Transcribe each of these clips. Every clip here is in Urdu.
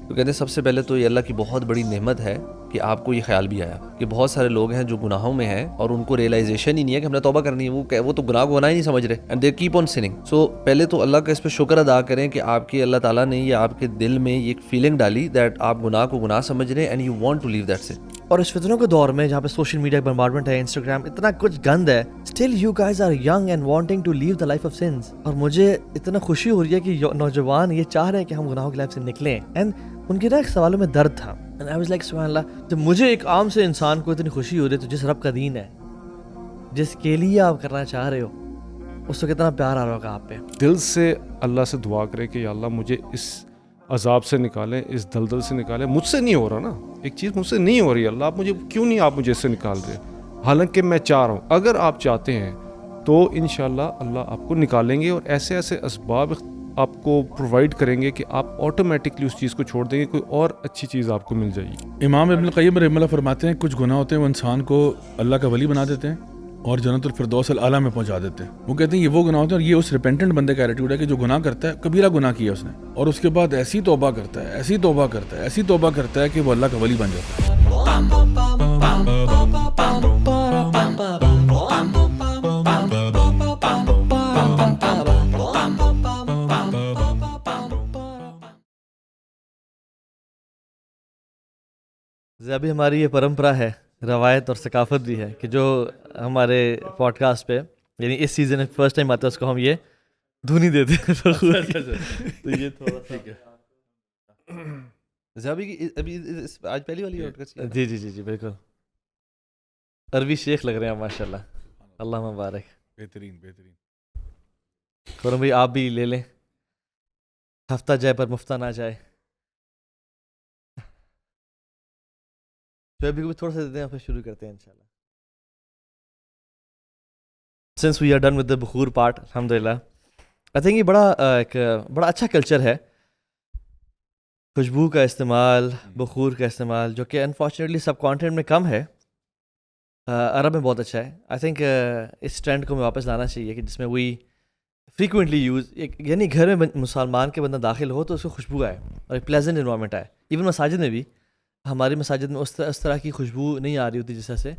تو کہتے ہیں سب سے پہلے تو یہ اللہ کی بہت بڑی نعمت ہے کہ آپ کو یہ خیال بھی آیا کہ بہت سارے لوگ ہیں جو گناہوں میں ہیں اور ان کو ریئلائزیشن ہی نہیں ہے کہ ہم نے توبہ کرنی ہے، وہ تو گناہ کو گناہ ہی نہیں سمجھ رہے اینڈ دے کیپ آن سننگ. سو پہلے تو اللہ کا اس پہ شکر ادا کریں کہ آپ کے اللہ تعالیٰ نے یہ آپ کے دل میں یہ فیلنگ ڈالی دیٹ آپ گناہ کو گناہ سمجھ رہے ہیں and you want to leave that sin. اور اس فتنوں کے دور میں جہاں پہ سوشل میڈیا بمبارڈمنٹ ہے، انسٹاگرام، اتنا کچھ گند ہے، still you guys are young and wanting to leave the life of sins. اور مجھے اتنا خوشی ہو رہی ہے کہ نوجوان یہ چاہ رہے ہیں کہ ہم گناہوں کی لائف سے نکلیں. اینڈ ان کے نا ایک سوالوں میں درد تھا، اینڈ آئی واز لائک سبحان اللہ، جب مجھے ایک عام سے انسان کو اتنی خوشی ہو رہی ہے تو جس رب کا دین ہے، جس کے لیے آپ کرنا چاہ رہے ہو، اس کو کتنا پیار آ رہا ہوگا آپ پہ. دل سے اللہ سے دعا کرے کہ یا اللہ مجھے اس عذاب سے نکالیں، اس دلدل سے نکالیں. مجھ سے نہیں ہو رہا نا، ایک چیز مجھ سے نہیں ہو رہی. اللہ آپ مجھے کیوں نہیں، آپ مجھے اس سے نکال رہے، حالانکہ میں چاہ رہا ہوں. اگر آپ چاہتے ہیں تو انشاءاللہ اللہ آپ کو نکالیں گے اور ایسے ایسے اسباب آپ کو پرووائڈ کریں گے کہ آپ آٹومیٹکلی اس چیز کو چھوڑ دیں گے، کوئی اور اچھی چیز آپ کو مل جائے گی. امام ابن القیم رحمہ اللہ فرماتے ہیں کچھ گناہ ہوتے ہیں وہ انسان کو اللہ کا ولی بنا دیتے ہیں اور جنت الفردوس الاعلیٰ میں پہنچا دیتے ہیں. وہ کہتے ہیں یہ وہ گناہ ہوتے ہیں، اور یہ اس ریپینٹنٹ بندے کا ایٹیٹیوڈ ہے کہ جو گناہ کرتا ہے، کبیرہ گناہ کیا اس نے، اور اس کے بعد ایسی توبہ کرتا ہے، ایسی توبہ کرتا ہے، ایسی توبہ کرتا ہے کہ وہ اللہ کا ولی بن جاتا ہے. ابھی ہماری یہ پرمپرا ہے، روایت اور ثقافت بھی ہے کہ جو ہمارے پوڈ کاسٹ پہ یعنی اس سیزن میں فرسٹ ٹائم آتا ہے اس کو ہم یہ دھونی دیتے ہیں. تو یہ تھوڑا سا ابھی آج پہلی والی جی جی جی جی بالکل عربی شیخ لگ رہے ہیں ماشاء اللہ. اللہ مبارک. بہترین بہترین. خورم بھائی آپ بھی لے لیں، ہفتہ جائے پر مفتہ نہ جائے. شعیب بھی تھوڑا سا دیتے ہیں، پھر شروع کرتے ہیں انشاءاللہ. Since we are done with the بخور پارٹ، الحمدللہ آئی تھنک یہ بڑا اچھا کلچر ہے، خوشبو کا استعمال، بخور کا استعمال، جو کہ انفارچونیٹلی سب کانٹیننٹ میں کم ہے. عرب میں بہت اچھا ہے. آئی تھنک اس ٹرینڈ کو ہمیں واپس لانا چاہیے کہ جس میں وی فریکوینٹلی یوز، یعنی گھر میں مسلمان کے بندہ داخل ہو تو اس کو خوشبو آئے اور ایک پلیزنٹ انوائرمنٹ آئے. ایون مساجد میں بھی، ہماری مساجد میں اس طرح کی خوشبو نہیں آ رہی ہوتی جس طرح سے.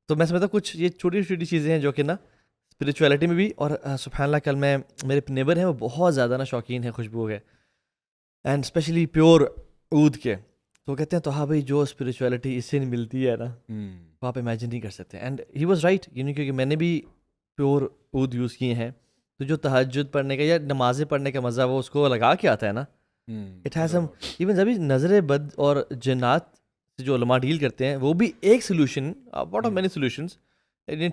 تو میں سمجھتا ہوں کچھ یہ چھوٹی چھوٹی چیزیں ہیں جو کہ نا اسپریچولیٹی میں بھی. اور سبحان اللہ کل میں میرے نیبر ہیں وہ بہت زیادہ نا شوقین ہیں خوشبو کے، اینڈ اسپیشلی پیور عود کے. تو وہ کہتے ہیں تو ہاں بھائی جو اسپریچولیٹی اس سے نہیں ملتی ہے نا وہ آپ امیجن نہیں کر سکتے. اینڈ ہی واز رائٹ، یعنی کیونکہ میں نے بھی پیور عود یوز کیے ہیں. تو جو تہجد پڑھنے کا یا نمازیں پڑھنے کا مزہ وہ اس کو لگا کے آتا ہے نا، اٹ ہیز سم ایون. جبھی نظر بد اور جنات سے جو علماء ڈیل کرتے ہیں وہ بھی ایک solution what of many solutions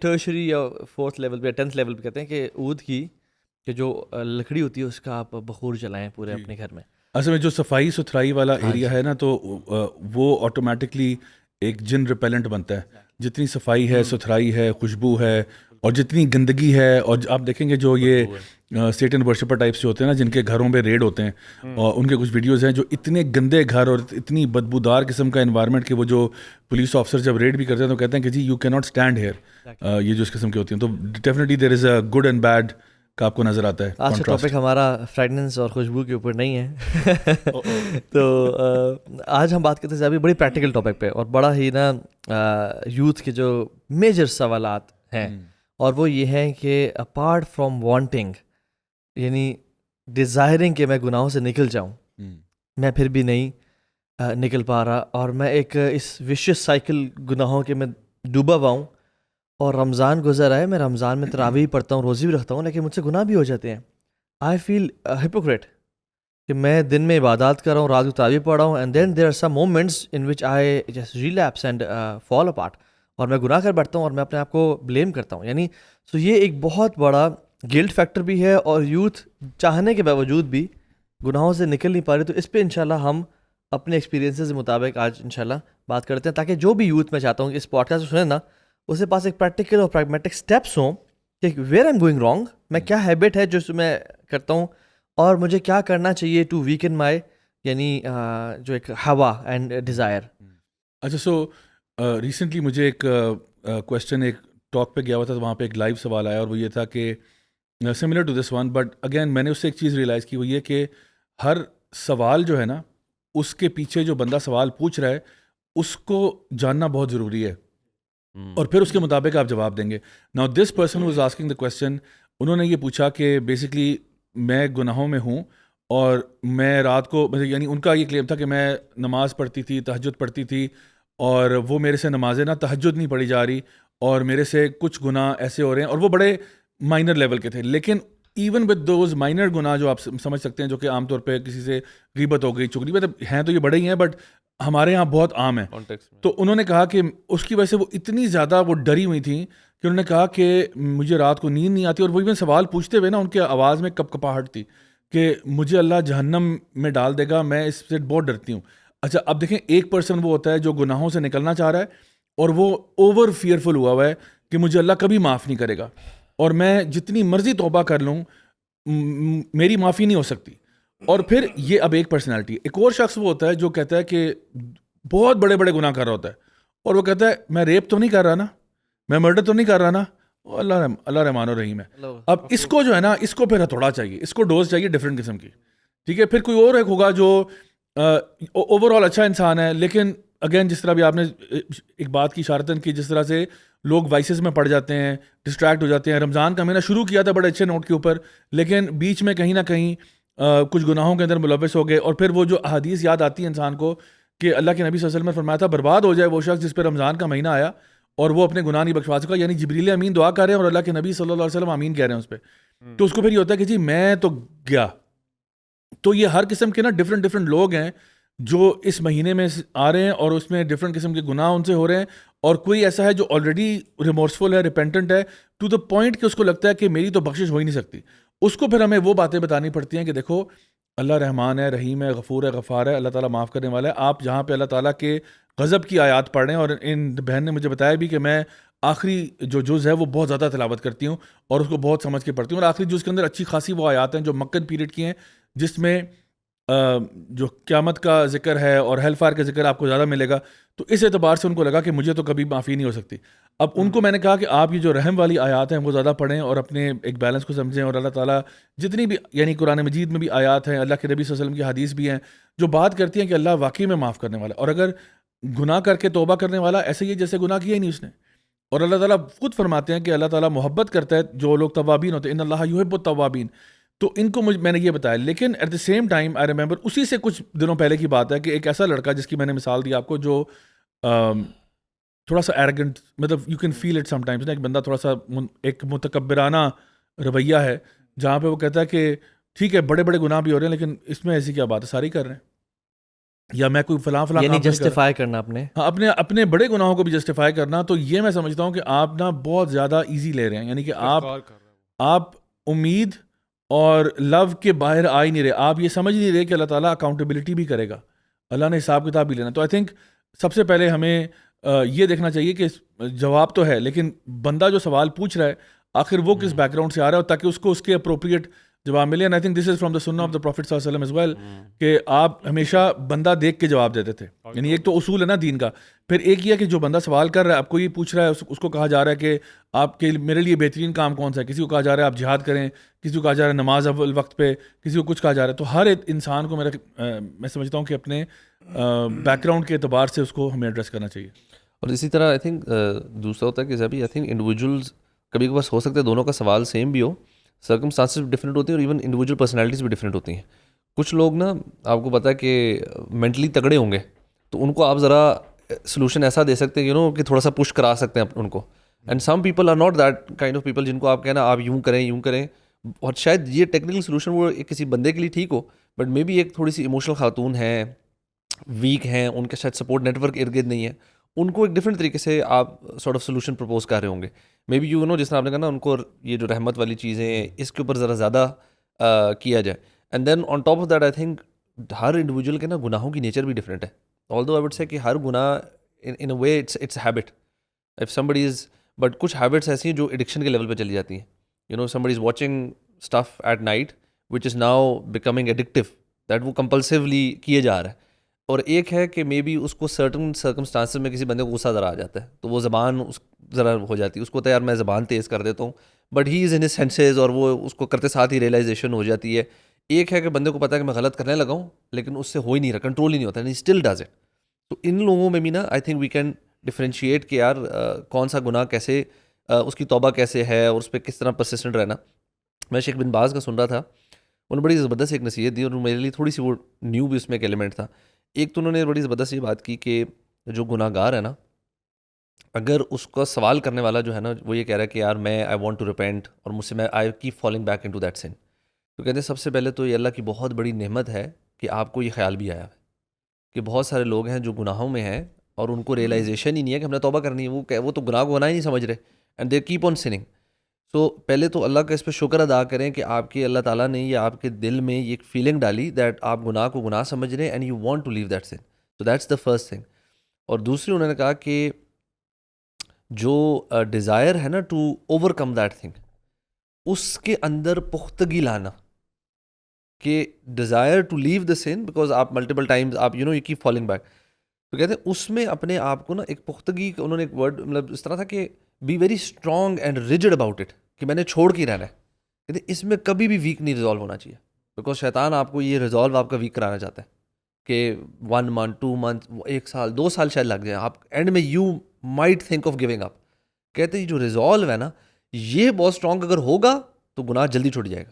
tertiary یا 4th لیول پہ 10th لیول پہ کہتے ہیں کہ عود کی کہ جو لکڑی ہوتی ہے اس کا آپ بخور جلائیں پورے اپنے گھر میں. اصل میں جو صفائی ستھرائی والا ایریا ہے نا تو وہ آٹومیٹکلی ایک جن ریپیلنٹ بنتا ہے. جتنی صفائی ہے، ستھرائی ہے، خوشبو ہے، اور جتنی گندگی ہے. اور آپ دیکھیں گے جو یہ سیٹن ورشپر ٹائپس جو ہوتے ہیں نا جن کے گھروں پہ ریڈ ہوتے ہیں، اور ان کے کچھ ویڈیوز ہیں جو اتنے گندے گھر اور اتنی بدبودار قسم کا انوائرمنٹ کہ وہ جو پولیس آفسر جب ریڈ بھی کرتے ہیں تو کہتے ہیں کہ جی یو کی ناٹ اسٹینڈ ہیئر. یہ جو اس قسم کی ہوتی ہیں تو definitely there is a good and bad کا آپ کو نظر آتا ہے. آج کا ٹاپک ہمارا فریگننس اور خوشبو کے اوپر نہیں ہے. تو آج ہم بات کرتے ہیں ابھی بڑی پریکٹیکل ٹاپک پہ اور بڑا ہی نا یوتھ کے جو میجر سوالات ہیں، اور وہ یہ ہیں کہ اپارٹ فرام وانٹنگ، یعنی ڈیزائرنگ کہ میں گناہوں سے نکل جاؤں، میں پھر بھی نہیں نکل پا رہا، اور میں ایک اس وشیس سائیکل گناہوں کے میں ڈوبا ہوا ہوں. اور رمضان گزر آئے، میں رمضان میں تراویح پڑھتا ہوں، روزی بھی رکھتا ہوں، لیکن مجھ سے گناہ بھی ہو جاتے ہیں. آئی فیل ہپوکریٹ کہ میں دن میں عبادات کر رہا ہوں، رات کو تراویح پڑھ رہا ہوں، and then there are some moments in which I just relapse and fall apart, اور میں گناہ کر بیٹھتا ہوں اور میں اپنے آپ کو بلیم کرتا ہوں. یعنی سو یہ ایک بہت بڑا گلٹ فیکٹر بھی ہے، اور یوتھ چاہنے کے باوجود بھی گناہوں سے نکل نہیں پا رہے. تو اس پہ انشاءاللہ ہم اپنے ایکسپیرینسز کے مطابق آج انشاءاللہ بات کرتے ہیں، تاکہ جو بھی یوتھ میں چاہتا ہوں کہ اس پوڈ کاسٹ کو سنیں نا، اس کے پاس ایک پریکٹیکل اور پریگمیٹک اسٹیپس ہوں کہ where I am going wrong, میں کیا ہیبٹ ہے جو میں کرتا ہوں، اور مجھے کیا کرنا چاہیے ٹو ویکن مائی یعنی جو ایک ہوا اینڈ ڈیزائر. اچھا سو ریسنٹلی مجھے ایک کویشچن ایک ٹاک پہ گیا ہوا تھا، وہاں پہ ایک لائیو سوال آیا، اور وہ یہ تھا کہ similar to this one, but again میں نے اس سے ایک چیز ریئلائز کی، وہ یہ کہ ہر سوال جو ہے نا اس کے پیچھے جو بندہ سوال پوچھ رہا ہے اس کو جاننا بہت ضروری ہے, اور پھر اس کے مطابق آپ جواب دیں گے. Now this person was asking the question, انہوں نے یہ پوچھا کہ بیسکلی میں گناہوں میں ہوں اور میں رات کو, یعنی ان کا یہ کلیم تھا کہ میں نماز پڑھتی تھی, تہجد پڑھتی تھی, اور وہ میرے سے نمازیں نہ تہجد نہیں پڑھی جا رہی, اور میرے سے کچھ گناہ ایسے ہو رہے ہیں, اور وہ بڑے مائنر لیول کے تھے. لیکن ایون ود دوز مائنر گناہ جو آپ سمجھ سکتے ہیں, جو کہ عام طور پہ کسی سے غیبت ہو گئی, چغلی, مطلب ہیں تو یہ بڑے ہی ہیں بٹ ہمارے یہاں بہت عام ہیں. تو انہوں نے کہا کہ اس کی وجہ سے وہ اتنی زیادہ وہ ڈری ہوئی تھیں کہ انہوں نے کہا کہ مجھے رات کو نیند نہیں آتی, اور وہ ایون سوال پوچھتے ہوئے نا ان کے آواز میں کپ کپاہٹ تھی کہ مجھے اللہ جہنم میں ڈال دے گا, میں اس سے بہت ڈرتی ہوں. اچھا اب دیکھیں, ایک پرسن وہ ہوتا ہے جو گناہوں سے نکلنا چاہ رہا ہے اور وہ اوور فیئرفل ہوا ہے کہ مجھے اللہ کبھی معاف نہیں کرے گا, اور میں جتنی مرضی توبہ کر لوں میری معافی نہیں ہو سکتی. اور پھر یہ اب ایک پرسنالٹی. ایک اور شخص وہ ہوتا ہے جو کہتا ہے کہ بہت بڑے بڑے گناہ کر رہا ہوتا ہے, اور وہ کہتا ہے میں ریپ تو نہیں کر رہا نا, میں مرڈر تو نہیں کر رہا نا, اللہ رحمان الرحیم ہے. اب اس کو جو ہے نا, اس کو پھر ہتھوڑا چاہیے, اس کو ڈوز چاہیے ڈفرینٹ قسم کی, ٹھیک ہے. پھر کوئی اور ایک ہوگا جو اوور آل اچھا انسان ہے, لیکن اگین جس طرح بھی آپ نے ایک بات کی اشارتاً کی, جس طرح سے لوگ وائسز میں پڑ جاتے ہیں, ڈسٹریکٹ ہو جاتے ہیں. رمضان کا مہینہ شروع کیا تھا بڑے اچھے نوٹ کے اوپر, لیکن بیچ میں کہیں نہ کہیں کچھ گناہوں کے اندر ملوث ہو گئے, اور پھر وہ جو احادیث یاد آتی ہے انسان کو کہ اللہ کے نبی صلی اللہ علیہ وسلم نے فرمایا تھا برباد ہو جائے وہ شخص جس پہ رمضان کا مہینہ آیا اور وہ اپنے گناہ نہیں بخشوا سکا. یعنی جبریل امین دعا کر رہے ہیں اور اللہ کے نبی صلی اللہ علیہ وسلم آمین کہہ رہے ہیں اس پہ. تو اس کو پھر یہ ہوتا ہے کہ جی میں تو گیا. تو یہ ہر قسم کے نا ڈفرینٹ لوگ ہیں جو اس مہینے میں آ رہے ہیں, اور اس میں ڈفرینٹ قسم کے گناہ ان سے ہو رہے ہیں, اور کوئی ایسا ہے جو آلریڈی ریمورسفل ہے, ریپینٹنٹ ہے, ٹو دا پوائنٹ کہ اس کو لگتا ہے کہ میری تو بخشش ہو ہی نہیں سکتی. اس کو پھر ہمیں وہ باتیں بتانی پڑتی ہیں کہ دیکھو اللہ رحمان ہے, رحیم ہے, غفور ہے, غفار ہے, اللہ تعالیٰ معاف کرنے والا ہے. آپ جہاں پہ اللہ تعالیٰ کے غضب کی آیات پڑھ رہے ہیں, اور ان بہن نے مجھے بتایا بھی کہ میں آخری جو جز ہے وہ بہت زیادہ تلاوت کرتی ہوں اور اس کو بہت سمجھ کے پڑھتی ہوں, اور آخری جز کے اندر اچھی خاصی وہ آیات ہیں جو مکن پیریڈ کی ہیں, جس میں جو قیامت کا ذکر ہے اور ہیل فائر کا ذکر آپ کو زیادہ ملے گا. تو اس اعتبار سے ان کو لگا کہ مجھے تو کبھی معافی نہیں ہو سکتی. اب ان کو میں نے کہا کہ آپ یہ جو رحم والی آیات ہیں وہ زیادہ پڑھیں اور اپنے ایک بیلنس کو سمجھیں, اور اللہ تعالیٰ جتنی بھی یعنی قرآن مجید میں بھی آیات ہیں, اللہ کے نبی صلی اللہ علیہ وسلم کی حدیث بھی ہیں جو بات کرتی ہیں کہ اللہ واقعی میں معاف کرنے والا, اور اگر گناہ کر کے توبہ کرنے والا ایسے ہی جیسے گناہ کیا ہی نہیں اس نے. اور اللہ تعالیٰ خود فرماتے ہیں کہ اللہ تعالیٰ محبت کرتا ہے جو لوگ توابین ہوتے ہیں, ان اللہ یحب التوابین. تو ان کو میں نے یہ بتایا. لیکن at the same time I remember اسی سے کچھ دنوں پہلے کی بات ہے کہ ایک ایسا لڑکا جس کی میں نے مثال دی آپ کو, جو تھوڑا سا ایروگنٹ, مطلب you can feel it sometimes نا, ایک بندہ تھوڑا سا ایک متکبرانہ رویہ ہے جہاں پہ وہ کہتا ہے کہ ٹھیک ہے بڑے بڑے گناہ بھی ہو رہے ہیں لیکن اس میں ایسی کیا بات ہے, ساری کر رہے ہیں, یا میں کوئی فلاں یعنی جسٹیفائی کرنا اپنے, ہاں اپنے بڑے گناہوں کو بھی جسٹیفائی کرنا. تو یہ میں سمجھتا ہوں کہ آپ نا بہت زیادہ ایزی لے رہے ہیں, یعنی کہ آپ امید اور لو کے باہر آ ہی نہیں رہے. آپ یہ سمجھ نہیں رہے کہ اللہ تعالیٰ اکاؤنٹیبلٹی بھی کرے گا, اللہ نے حساب کتاب بھی لینا. تو آئی تھنک سب سے پہلے ہمیں یہ دیکھنا چاہیے کہ جواب تو ہے, لیکن بندہ جو سوال پوچھ رہا ہے آخر وہ کس بیک گراؤنڈ سے آ رہا ہے, تاکہ اس کو اس کے اپروپریٹ جواب ملے. And I think this is from the سنہ آف دا پروفیٹ صلی اللہ علیہ وسلم ایز ویل, کہ آپ ہمیشہ بندہ دیکھ کے جواب دیتے تھے. یعنی ایک تو اصول ہے نا دین کا. پھر ایک یہ کہ جو بندہ سوال کر رہا ہے آپ کو یہ پوچھ رہا ہے, اس کو کہا جا رہا ہے کہ آپ کے میرے لیے بہترین کام کون سا ہے. کسی کو کہا جا رہا ہے آپ جہاد کریں, کسی کو کہا جا رہا ہے نماز اول وقت پہ, کسی کو کچھ کہا جا رہا ہے. تو ہر ایک انسان کو میں سمجھتا ہوں کہ اپنے بیک گراؤنڈ کے اعتبار سے اس کو ہمیں ایڈریس کرنا چاہیے. اور اسی طرح آئی تھنک دوسرا ہوتا ہے کہ ابھی آئی تھنک انڈیویجولز کبھی کبھی ہو سکتا ہے دونوں کا سوال سیم بھی ہو, سرکمسٹانسز ڈفرینٹ ہوتی ہیں, اور ایون انڈیویجول پرسنالٹیز بھی ڈفرینٹ ہوتی ہیں. کچھ لوگ نا آپ کو پتہ ہے کہ مینٹلی تگڑے ہوں گے, تو ان کو آپ ذرا سلوشن ایسا دے سکتے ہیں کہ تھوڑا سا پش کرا سکتے ہیں ان کو. And some people are not that kind of people جن کو آپ کہنا آپ یوں کریں, اور شاید یہ ٹیکنیکل سلوشن وہ کسی بندے کے لیے ٹھیک ہو, بٹ مے بی ایک تھوڑی سی ایموشنل خاتون ہیں, ویک ہیں, ان کے شاید سپورٹ نیٹ ورک ارد گرد نہیں ہے, ان کو ایک ڈفرینٹ طریقے سے آپ سارٹ آف سلوشن پرپوز کر رہے ہوں گے. مے بی جس طرح آپ نے کہا نا, ان کو یہ جو رحمت والی چیزیں ہیں اس کے اوپر ذرا زیادہ کیا جائے. And then on top of that I think ہر انڈیویجول کے نا گناہوں کی نیچر بھی ڈفرینٹ ہے. آلدو آئی وڈ سے کہ ہر گناہ in a way it's habit of somebody is, but کچھ ہیبٹس ایسی ہیں جو ایڈکشن کے لیول پہ چلی جاتی ہیں. somebody is watching stuff at night which is now becoming addictive, that وہ کمپلسیولی کیے جا رہا ہے. اور ایک ہے کہ مے بی اس کو سرٹن سرکمسٹانسز میں کسی بندے کو غصہ ذرا آ جاتا ہے, تو وہ زبان ذرا ہو جاتی ہے, اس کو تو یار میں زبان تیز کر دیتا ہوں, but he is in his senses, اور وہ اس کو کرتے ساتھ ہی ریئلائزیشن ہو جاتی ہے ایک ہے کہ بندے کو پتا ہے کہ میں غلط کرنے لگا ہوں لیکن اس سے ہو ہی نہیں رہا, کنٹرول ہی نہیں ہوتا, اسٹل ڈز اٹ. تو ان لوگوں میں بھی نا I think we can differentiate کہ یار کون سا گناہ کیسے, اس کی توبہ کیسے ہے اور اس پہ کس طرح پرسسٹنٹ رہنا. میں شیخ بن باز کا سن رہا تھا, انہوں نے بڑی زبردست ایک نصیحت دی اور میرے لیے تھوڑی سی وہ نیو بھی اس میں ایک ایلیمنٹ تھا. ایک تو انہوں نے بڑی زبردست یہ بات کی کہ جو گناہ گار ہے نا, اگر اس کا سوال کرنے والا جو ہے نا وہ یہ کہہ رہا ہے کہ یار میں آئی وانٹ ٹو ریپینٹ اور مجھ سے میں I keep falling back into that sin, تو کہتے ہیں سب سے پہلے تو یہ اللہ کی بہت بڑی نعمت ہے کہ آپ کو یہ خیال بھی آیا ہے کہ بہت سارے لوگ ہیں جو گناہوں میں ہیں اور ان کو ریئلائزیشن ہی نہیں ہے کہ ہم نے توبہ کرنی ہے, وہ تو گناہ کو گناہ ہی نہیں سمجھ رہے, اینڈ دے کیپ آن سننگ. سو پہلے تو اللہ کا اس پہ شکر ادا کریں کہ آپ کے اللہ تعالیٰ نے یہ آپ کے دل میں یہ ایک فیلنگ ڈالی دیٹ آپ گناہ کو گناہ سمجھ رہے ہیں and you want to leave that sin. تو دیٹس دا فرسٹ تھنگ. اور دوسری انہوں نے کہا کہ جو ڈیزائر ہے نا to overcome that thing, اس کے اندر پختگی لانا, کہ desire to leave the sin because آپ ملٹیپل ٹائمز آپ یو کیپ فالنگ بیک, تو کہتے ہیں اس میں اپنے آپ کو نا ایک پختگی, انہوں نے ایک ورڈ مطلب اس طرح تھا کہ be very strong and rigid about it, کہ میں نے چھوڑ کے ہی رہنا ہے. کہتے ہیں اس میں کبھی بھی ویک نہیں ریزالو ہونا چاہیے, بیکاز شیطان آپ کو یہ ریزالو آپ کا ویک کرانا چاہتا ہے کہ 1 month 2 month 1 سال 2 سال شاید لگ جائیں, آپ اینڈ میں you might think of giving up. کہتے ہیں جو ریزالو ہے نا یہ بہت اسٹرانگ اگر ہوگا تو گناہ جلدی چھوٹ جائے گا.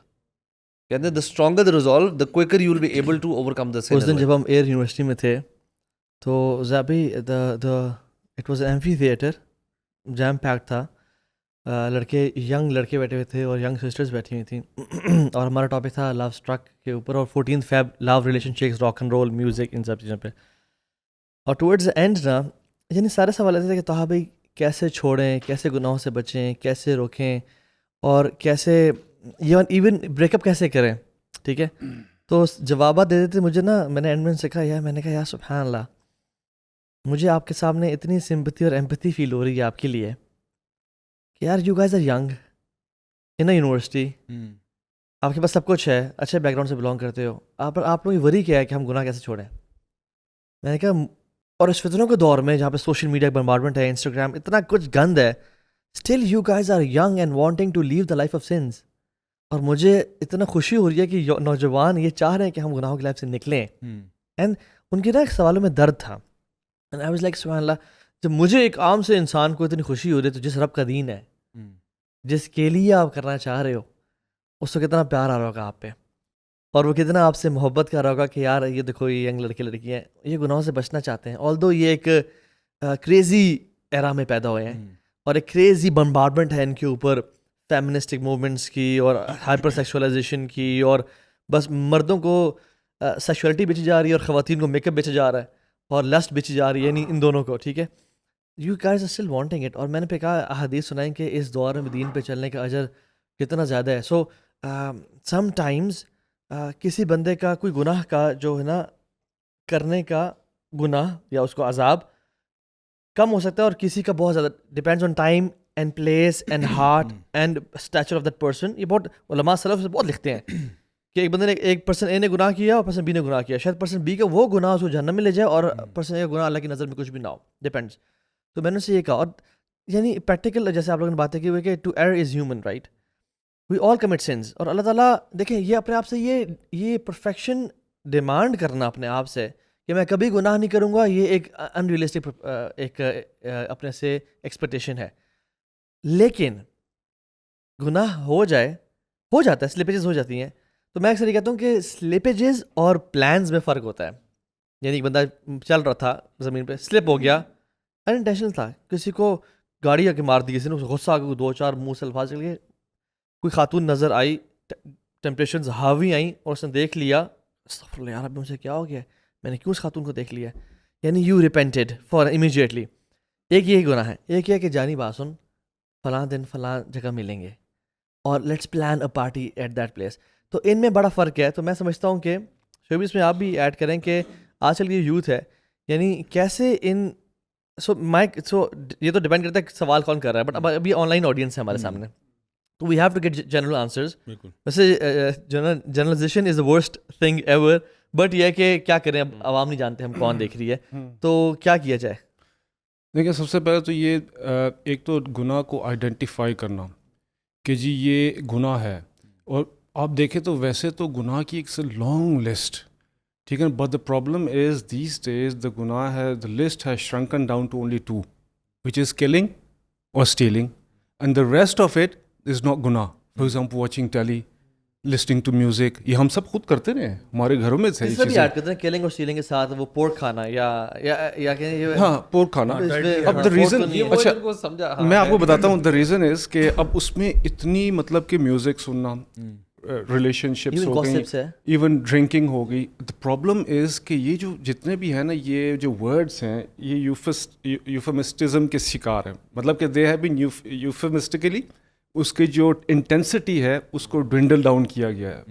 کہتے ہیں the stronger the resolve the quicker you will be able to overcome the sin. اس دن جب ہم ایئر یونیورسٹی میں تھے تو زابی it was amphitheatre, jam pack تھا, لڑکے ینگ لڑکے بیٹھے ہوئے تھے اور ینگ سسٹرز بیٹھی ہوئی تھیں, اور ہمارا ٹاپک تھا لو اسٹرک کے اوپر, اور 14 Feb love relationships rock and roll music ان سب چیزوں پہ. اور ٹورڈز دا اینڈ نا یعنی سارے سوال ایسے تھے کہ طه بھائی کیسے چھوڑیں, کیسے گناہوں سے بچیں, کیسے روکیں, اور کیسے ایون بریک اپ کیسے کریں, ٹھیک ہے. تو جوابات دے دیتے مجھے نا, میں نے اینڈ میں سے کہا یار, میں نے کہا یار سبحان اللہ, مجھے آپ کے سامنے اتنی سمپتھی اور ایمپتھی فیل ہو رہی ہے آپ کے لیے کہ یار you guys are young in a university, آپ کے پاس سب کچھ ہے, اچھے بیک گراؤنڈ سے بلانگ کرتے ہو, آپ لوگ وری کیا ہے کہ ہم گناہ کیسے چھوڑیں. میں نے کہا اور اس فتنوں کے دور میں جہاں پہ سوشل میڈیا بمبارڈمنٹ ہے, انسٹاگرام, اتنا کچھ گند ہے, still you guys are young and wanting to leave the life of sins. اور مجھے اتنا خوشی ہو رہی ہے کہ نوجوان یہ چاہ رہے ہیں کہ ہم گناہوں کی لائف سے نکلیں. اینڈ ان کے نا ایک سوالوں میں درد تھا, اینڈ آئی واز لائک سبحان اللہ, جب مجھے ایک عام سے انسان کو اتنی خوشی ہو رہی ہے تو جس رب کا دین ہے, جس کے لیے آپ کرنا چاہ رہے ہو, اس کو کتنا پیار آ رہا ہوگا آپ پہ, اور وہ کتنا آپ سے محبت کر رہا ہوگا کہ یار یہ دیکھو یہ ینگ لڑکے لڑکیاں یہ گناہوں سے بچنا چاہتے ہیں. آلدو یہ ایک کریزی ایرا میں پیدا ہوئے ہیں اور ایک کریزی بمبارڈمنٹ ہے ان کے اوپر فیمنسٹک موومنٹس کی اور ہائپر سیکشولائزیشن کی, اور بس مردوں کو سیکشولیٹی بیچی جا رہی ہے اور خواتین کو میک اپ بیچا جا رہا ہے اور لسٹ بیچی جا رہی ہے, یعنی ان دونوں کو, ٹھیک ہے. You guys are still wanting it. اور میں نے پہ کہا احادیث سنائیں کہ اس دور میں دین پہ چلنے کا اجر کتنا زیادہ ہے. سو سم ٹائمز کسی بندے کا کوئی گناہ کا جو ہے نا کرنے کا گناہ یا اس کو عذاب کم ہو سکتا ہے, اور کسی کا بہت زیادہ, depends on time and place and heart and Stitcher of that person. یہ بہت علماء سلف سے بہت لکھتے ہیں کہ ایک بندے نے ایک پرسن اے نے گناہ کیا اور پرسن بی نے گناہ کیا, شاید پرسن بی کا وہ گناہ اس کو جہنم میں لے جائے اور پرسن اے کا گناہ اللہ کی نظر میں کچھ بھی نہ ہو, ڈپینڈس. تو میں نے اسے یہ کہا, اور یعنی پریکٹیکل جیسے آپ لوگوں نے باتیں کی ہوئی کہ to err is human right, we all commit sins. اور اللہ تعالیٰ دیکھیں یہ اپنے آپ سے یہ پرفیکشن ڈیمانڈ کرنا اپنے آپ سے کہ میں کبھی گناہ نہیں کروں گا, یہ ایک ان ریئلسٹک ایک اپنے سے ایکسپیکٹیشن ہے. لیکن گناہ ہو جاتا ہے, سلپیجز ہو جاتی ہیں. تو میں اکثر یہ کہتا ہوں کہ سلپیجز اور پلانز میں فرق ہوتا ہے. یعنی ایک بندہ چل رہا تھا زمین پہ, سلپ ہو گیا, انٹینشنل تھا, کسی کو گاڑی آ کے مار دی, کسی نے غصہ آ کے 2-4 منہ سے الفاظ چل گئے, کوئی خاتون نظر آئی, ٹیمپٹیشنز حاوی آئیں اور اس نے دیکھ لیا, استغفر اللہ یار اب مجھے کیا ہو گیا, میں نے کیوں اس خاتون کو دیکھ لیا, یعنی یو ریپینٹڈ فار امیجیٹلی. ایک یہی گناہ ہے. ایک یہ کہ جانی بات سن, فلاں دن فلاں جگہ ملیں گے اور let's plan a party at that place. تو ان میں بڑا فرق ہے. تو میں سمجھتا ہوں کہ شعیب اس میں آپ بھی ایڈ کریں کہ آج کل کی یوتھ ہے, یعنی کیسے ان سو یہ تو ڈیپینڈ کرتا ہے سوال کون کر رہا ہے, بٹ اب ابھی آن لائن آڈینس ہے ہمارے سامنے, تو we have to get general answers. ویسے generalization is the worst thing ever, but یہ کہ کیا کریں, اب عوام نہیں جانتے ہم کون دیکھ رہی ہے, تو کیا کیا جائے. دیکھیں سب سے پہلے تو یہ ایک تو گناہ کو آئیڈینٹیفائی کرنا کہ جی یہ گناہ ہے, اور آپ دیکھیں تو ویسے تو گناہ کی ایک لانگ لسٹ, ٹھیک ہے, but the problem is these days the گناہ ہے, the list has shrunken down to only 2, which is killing اور stealing, and the rest of it is not گناہ. For example watching telly, listening to music, یہ ہم سب خود کرتے ہیں, ہمارے گھروں میں اس میں بھی ایڈ کرتے ہیں کلنگ اور اسٹیلنگ کے ساتھ وہ پورک کھانا یا ہاں پورک کھانا. اب دا ریزن, اچھا میں آپ کو بتاتا ہوں, دا ریزن از کہ اب اس میں اتنی مطلب کہ میوزک سننا, ریلیشن شپس ہو گئی, ایون ڈرنکنگ ہو گئی. دا پرابلم از کہ یہ جو جتنے بھی ہیں نا, یہ جو ورڈس ہیں یہ یوفیمسٹزم کے شکار ہیں, مطلب کہ دے ہیو بین یوفیمسٹیکلی اس کی جو انٹینسٹی ہے اس کو ڈوینڈل ڈاؤن کیا گیا ہے,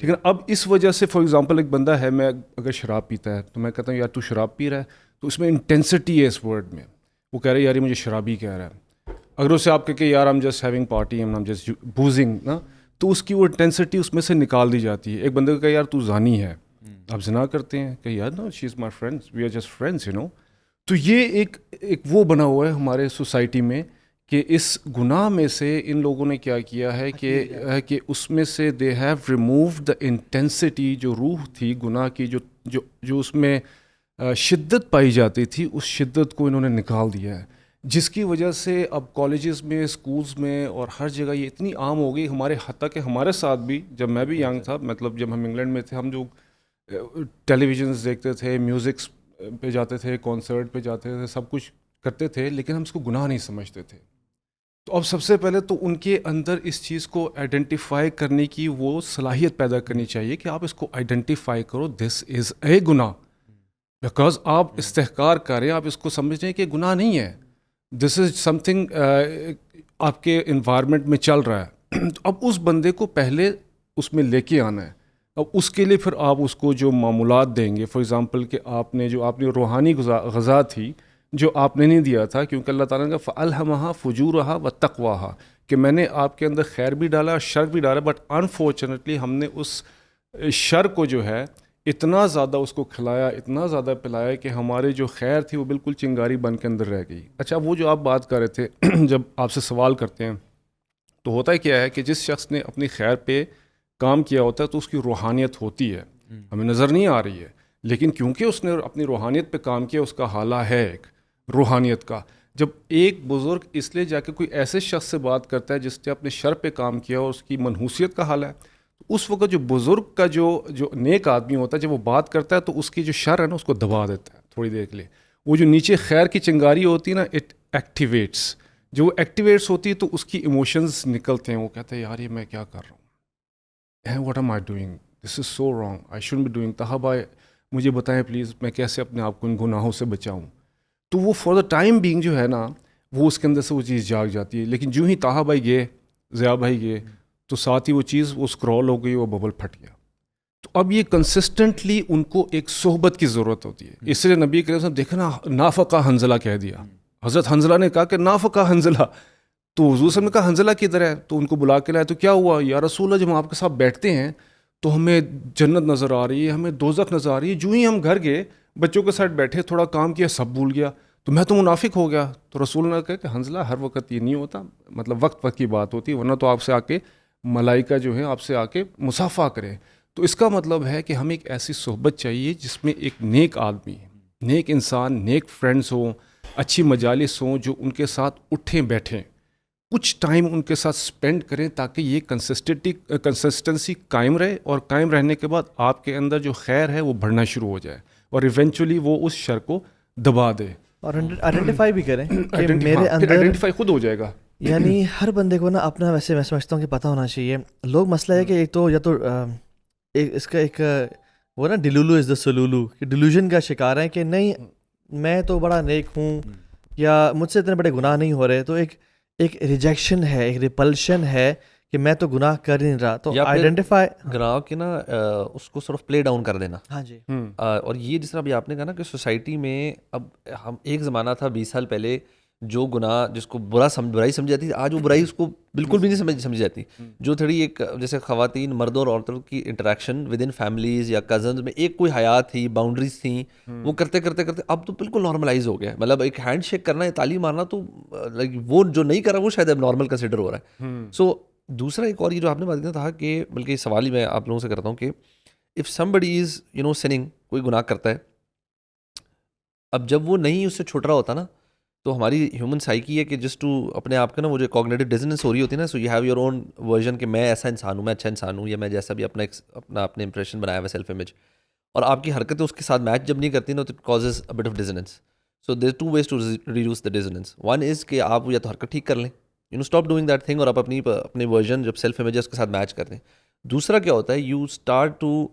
ٹھیک ہے. اب اس وجہ سے فار ایگزامپل ایک بندہ ہے, میں اگر شراب پیتا ہے تو میں کہتا ہوں یار تو شراب پی رہا ہے, تو اس میں انٹینسٹی ہے اس ورڈ میں, وہ کہہ رہا ہے یار یہ مجھے شرابی کہہ رہا ہے. اگر اسے آپ کہہ کہ یار I'm just having party, I'm just boozing نا, تو اس کی وہ انٹینسٹی اس میں سے نکال دی جاتی ہے. ایک بندے کو کہا یار تو زانی ہے, آپ زنا کرتے ہیں, کہ یار no she is my friend, we are just friends, you know. تو یہ ایک وہ بنا ہوا ہے ہمارے سوسائٹی میں کہ اس گناہ میں سے ان لوگوں نے کیا کیا ہے کہ اس میں سے they have removed the intensity, جو روح تھی گناہ کی, جو اس میں شدت پائی جاتی تھی, اس شدت کو انہوں نے نکال دیا ہے, جس کی وجہ سے اب کالجز میں, اسکولز میں اور ہر جگہ یہ اتنی عام ہو گئی. ہمارے حتیٰ کہ ہمارے ساتھ بھی, جب میں بھی ینگ تھا, مطلب جب ہم انگلینڈ میں تھے, ہم جو ٹیلی ویژنز دیکھتے تھے, میوزکس پہ جاتے تھے, کانسرٹ پہ جاتے تھے, سب کچھ کرتے تھے, لیکن ہم اس کو گناہ نہیں سمجھتے تھے. تو اب سب سے پہلے تو ان کے اندر اس چیز کو آئیڈینٹیفائی کرنے کی وہ صلاحیت پیدا کرنی چاہیے کہ آپ اس کو آئیڈینٹیفائی کرو, دس از اے گناہ, بیکاز آپ استحقار کریں, آپ اس کو سمجھیں کہ گناہ نہیں ہے, دس از سم تھنگ آپ کے انوائرمنٹ میں چل رہا ہے. تو اب اس بندے کو پہلے اس میں لے کے آنا ہے. اب اس کے لیے پھر آپ اس کو جو معمولات دیں گے, فار ایگزامپل کہ آپ نے روحانی غذا تھی جو آپ نے نہیں دیا تھا, کیونکہ اللہ تعالیٰ نے کہا فَأَلْهَمَهَا فُجُورَهَا وَتَقْوَاهَا, کہ میں نے آپ کے اندر خیر بھی ڈالا اور شر بھی ڈالا, بٹ انفارچونیٹلی ہم نے اس شر کو جو ہے اتنا زیادہ اس کو کھلایا, اتنا زیادہ پلایا کہ ہمارے جو خیر تھی وہ بالکل چنگاری بن کے اندر رہ گئی. اچھا, وہ جو آپ بات کر رہے تھے, جب آپ سے سوال کرتے ہیں تو ہوتا کیا ہے کہ جس شخص نے اپنی خیر پہ کام کیا ہوتا ہے تو اس کی روحانیت ہوتی ہے, ہمیں نظر نہیں آ رہی ہے, لیکن کیونکہ اس نے اپنی روحانیت پہ کام کیا, اس کا حالہ ہے ایک روحانیت کا. جب ایک بزرگ اس لیے جا کے کوئی ایسے شخص سے بات کرتا ہے جس نے اپنے شر پہ کام کیا اور اس کی منحوسیت کا حال ہے, اس وقت جو بزرگ کا جو نیک آدمی ہوتا ہے, جب وہ بات کرتا ہے تو اس کی جو شر ہے نا اس کو دبا دیتا ہے تھوڑی دیر کے لیے. وہ جو نیچے خیر کی چنگاری ہوتی ہے نا, اٹ ایکٹیویٹس, جو وہ ایکٹیویٹس ہوتی ہے تو اس کی ایموشنز نکلتے ہیں, وہ کہتے ہیں یار یہ میں کیا کر رہا ہوں, what am I doing, this is so wrong, I shouldn't be doing. Taha بھائی مجھے بتائیں پلیز میں کیسے اپنے آپ کو ان گناہوں سے بچاؤں. تو وہ فار دا ٹائم بینگ جو ہے نا وہ اس کے اندر سے وہ چیز جاگ جاتی ہے. لیکن جو ہی طاہا بھائی گئے, ضیاء بھائی گئے, تو ساتھ ہی وہ چیز وہ اسکرول ہو گئی, وہ ببل پھٹ گیا. تو اب یہ کنسسٹنٹلی ان کو ایک صحبت کی ضرورت ہوتی ہے. اس لیے نبی کریم صلی اللہ علیہ وسلم دیکھا نا, نافقہ حنظلہ کہہ دیا, حضرت حنظلہ نے کہا کہ نافقہ حنظلہ, تو حضور صلی اللہ علیہ وسلم نے کہا حنظلہ کدھر ہے, تو ان کو بلا کے لائے, تو کیا ہوا یا رسول اللہ, جب ہم آپ کے ساتھ بیٹھتے ہیں تو ہمیں جنت نظر آ رہی ہے, ہمیں دوزخ نظر آ رہی ہے, جو ہی ہم گھر گئے بچوں کے ساتھ بیٹھے, تھوڑا کام کیا, سب بھول گیا, تو میں تو منافق ہو گیا. تو رسول نے کہا کہ حنظلہ ہر وقت یہ نہیں ہوتا, مطلب وقت وقت کی بات ہوتی ہے, ورنہ تو آپ سے آ کے ملائکہ جو ہیں آپ سے آ کے مصافحہ کریں. تو اس کا مطلب ہے کہ ہمیں ایک ایسی صحبت چاہیے جس میں ایک نیک آدمی, نیک انسان, نیک فرینڈز ہوں, اچھی مجالس ہوں, جو ان کے ساتھ اٹھیں بیٹھیں, کچھ ٹائم ان کے ساتھ سپینڈ کریں, تاکہ یہ کنسسٹنسی قائم رہے, اور قائم رہنے کے بعد آپ کے اندر جو خیر ہے وہ بڑھنا شروع ہو جائے, اور ایونچولی وہ اس شر کو دبا دے, اور آئیڈینٹیفائی بھی کریں کہ میرے اندر آئیڈینٹیفائی خود ہو جائے گا. یعنی ہر بندے کو نا اپنا, ویسے میں سمجھتا ہوں کہ پتہ ہونا چاہیے. لوگ مسئلہ ہے کہ ایک تو یا تو اس کا ایک وہ نا ڈیلولو از دا سلولو, کہ ڈیلوژن کا شکار ہے کہ نہیں میں تو بڑا نیک ہوں یا مجھ سے اتنے بڑے گناہ نہیں ہو رہے. تو ایک ریجیکشن ہے, ایک ریپلشن ہے کہ میں تو گناہ کر نہیں رہا. تو آئیڈینٹیفائی گناہ کے نا اس کو صرف پلے ڈاؤن کر دینا. ہاں جی. اور یہ جس طرح بھی آپ نے کہا نا کہ سوسائٹی میں اب ہم, ایک زمانہ تھا 20 سال پہلے جو گناہ جس کو برائی سمجھی جاتی تھی, آج وہ برائی اس کو بالکل بھی نہیں سمجھی جاتی. جو تھوڑی ایک جیسے خواتین, مردوں اور عورتوں کی انٹریکشن ود ان فیملیز یا کزنز میں ایک کوئی حیات تھی, باؤنڈریز تھیں, وہ کرتے کرتے کرتے اب تو بالکل نارملائز ہو گیا. مطلب ایک ہینڈ شیک کرنا یا تالی مارنا تو وہ جو نہیں کر رہا وہ شاید اب نارمل کنسیڈر ہو رہا ہے. سو دوسرا ایک اور یہ جو آپ نے بات کیا تھا کہ بلکہ یہ سوال ہی میں آپ لوگوں سے کرتا ہوں کہ اف somebody از sinning، کوئی گناہ کرتا ہے، اب جب وہ نہیں اس سے چھوٹ رہا ہوتا نا، تو ہماری ہیومن سائیکی ہے کہ جسٹ ٹو اپنے آپ کا نا وہ جو کوگنیٹو ڈیزننس ہو رہی ہوتی ہے نا، so you have your own version کہ میں ایسا انسان ہوں، میں اچھا انسان ہوں، یا میں جیسا بھی اپنے امپریشن بنایا ہوا سیلف امیج، اور آپ کی حرکتیں اس کے ساتھ میچ جب نہیں کرتی نا تو it causes a bit of distance. So there 2 ways to reduce the distance. One is کہ آپ یا تو حرکت ٹھیک کر لیں، اسٹاپ ڈوئنگ دیٹ تھنگ، اور آپ اپنی ورژن جب سیلف امیج ہے اس کے ساتھ میچ کر دیں. دوسرا کیا ہوتا ہے، you start to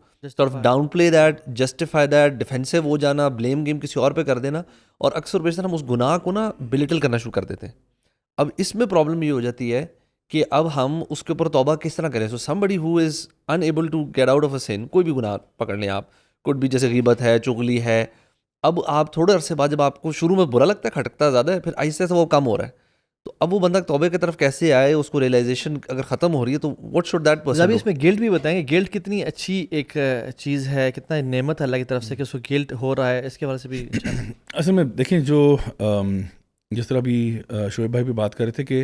downplay that, justify that, defensive ہو جانا، بلیم گیم کسی اور پہ کر دینا، اور اکثر بیشتر ہم اس گناہ کو نا بلیٹل کرنا شروع کر دیتے ہیں. اب اس میں پرابلم یہ ہو جاتی ہے کہ اب ہم اس کے اوپر توبہ کس طرح کریں. سو somebody who is unable to get out of a sin، کوئی بھی گناہ پکڑ لیں آپ، کوئی بھی جیسے غیبت ہے، چغلی ہے، اب آپ تھوڑے عرصے بعد جب آپ کو شروع میں برا لگتا ہے، کھٹکتا زیادہ ہے، پھر آہستہ سے وہ کم ہو رہا ہے، تو اب وہ بندہ توبے کی طرف کیسے آئے، اس کو ریئلائزیشن اگر ختم ہو رہی ہے تو what should that person ابھی do؟ اس میں گلٹ بھی بتائیں گے، گلٹ کتنی اچھی ایک چیز ہے، کتنا نعمت ہے اللہ کی طرف سے کہ اس کو گلٹ ہو رہا ہے، اس کے بارے سے بھی اصل میں دیکھیں جو جس طرح ابھی شعیب بھائی بھی بات کر رہے تھے کہ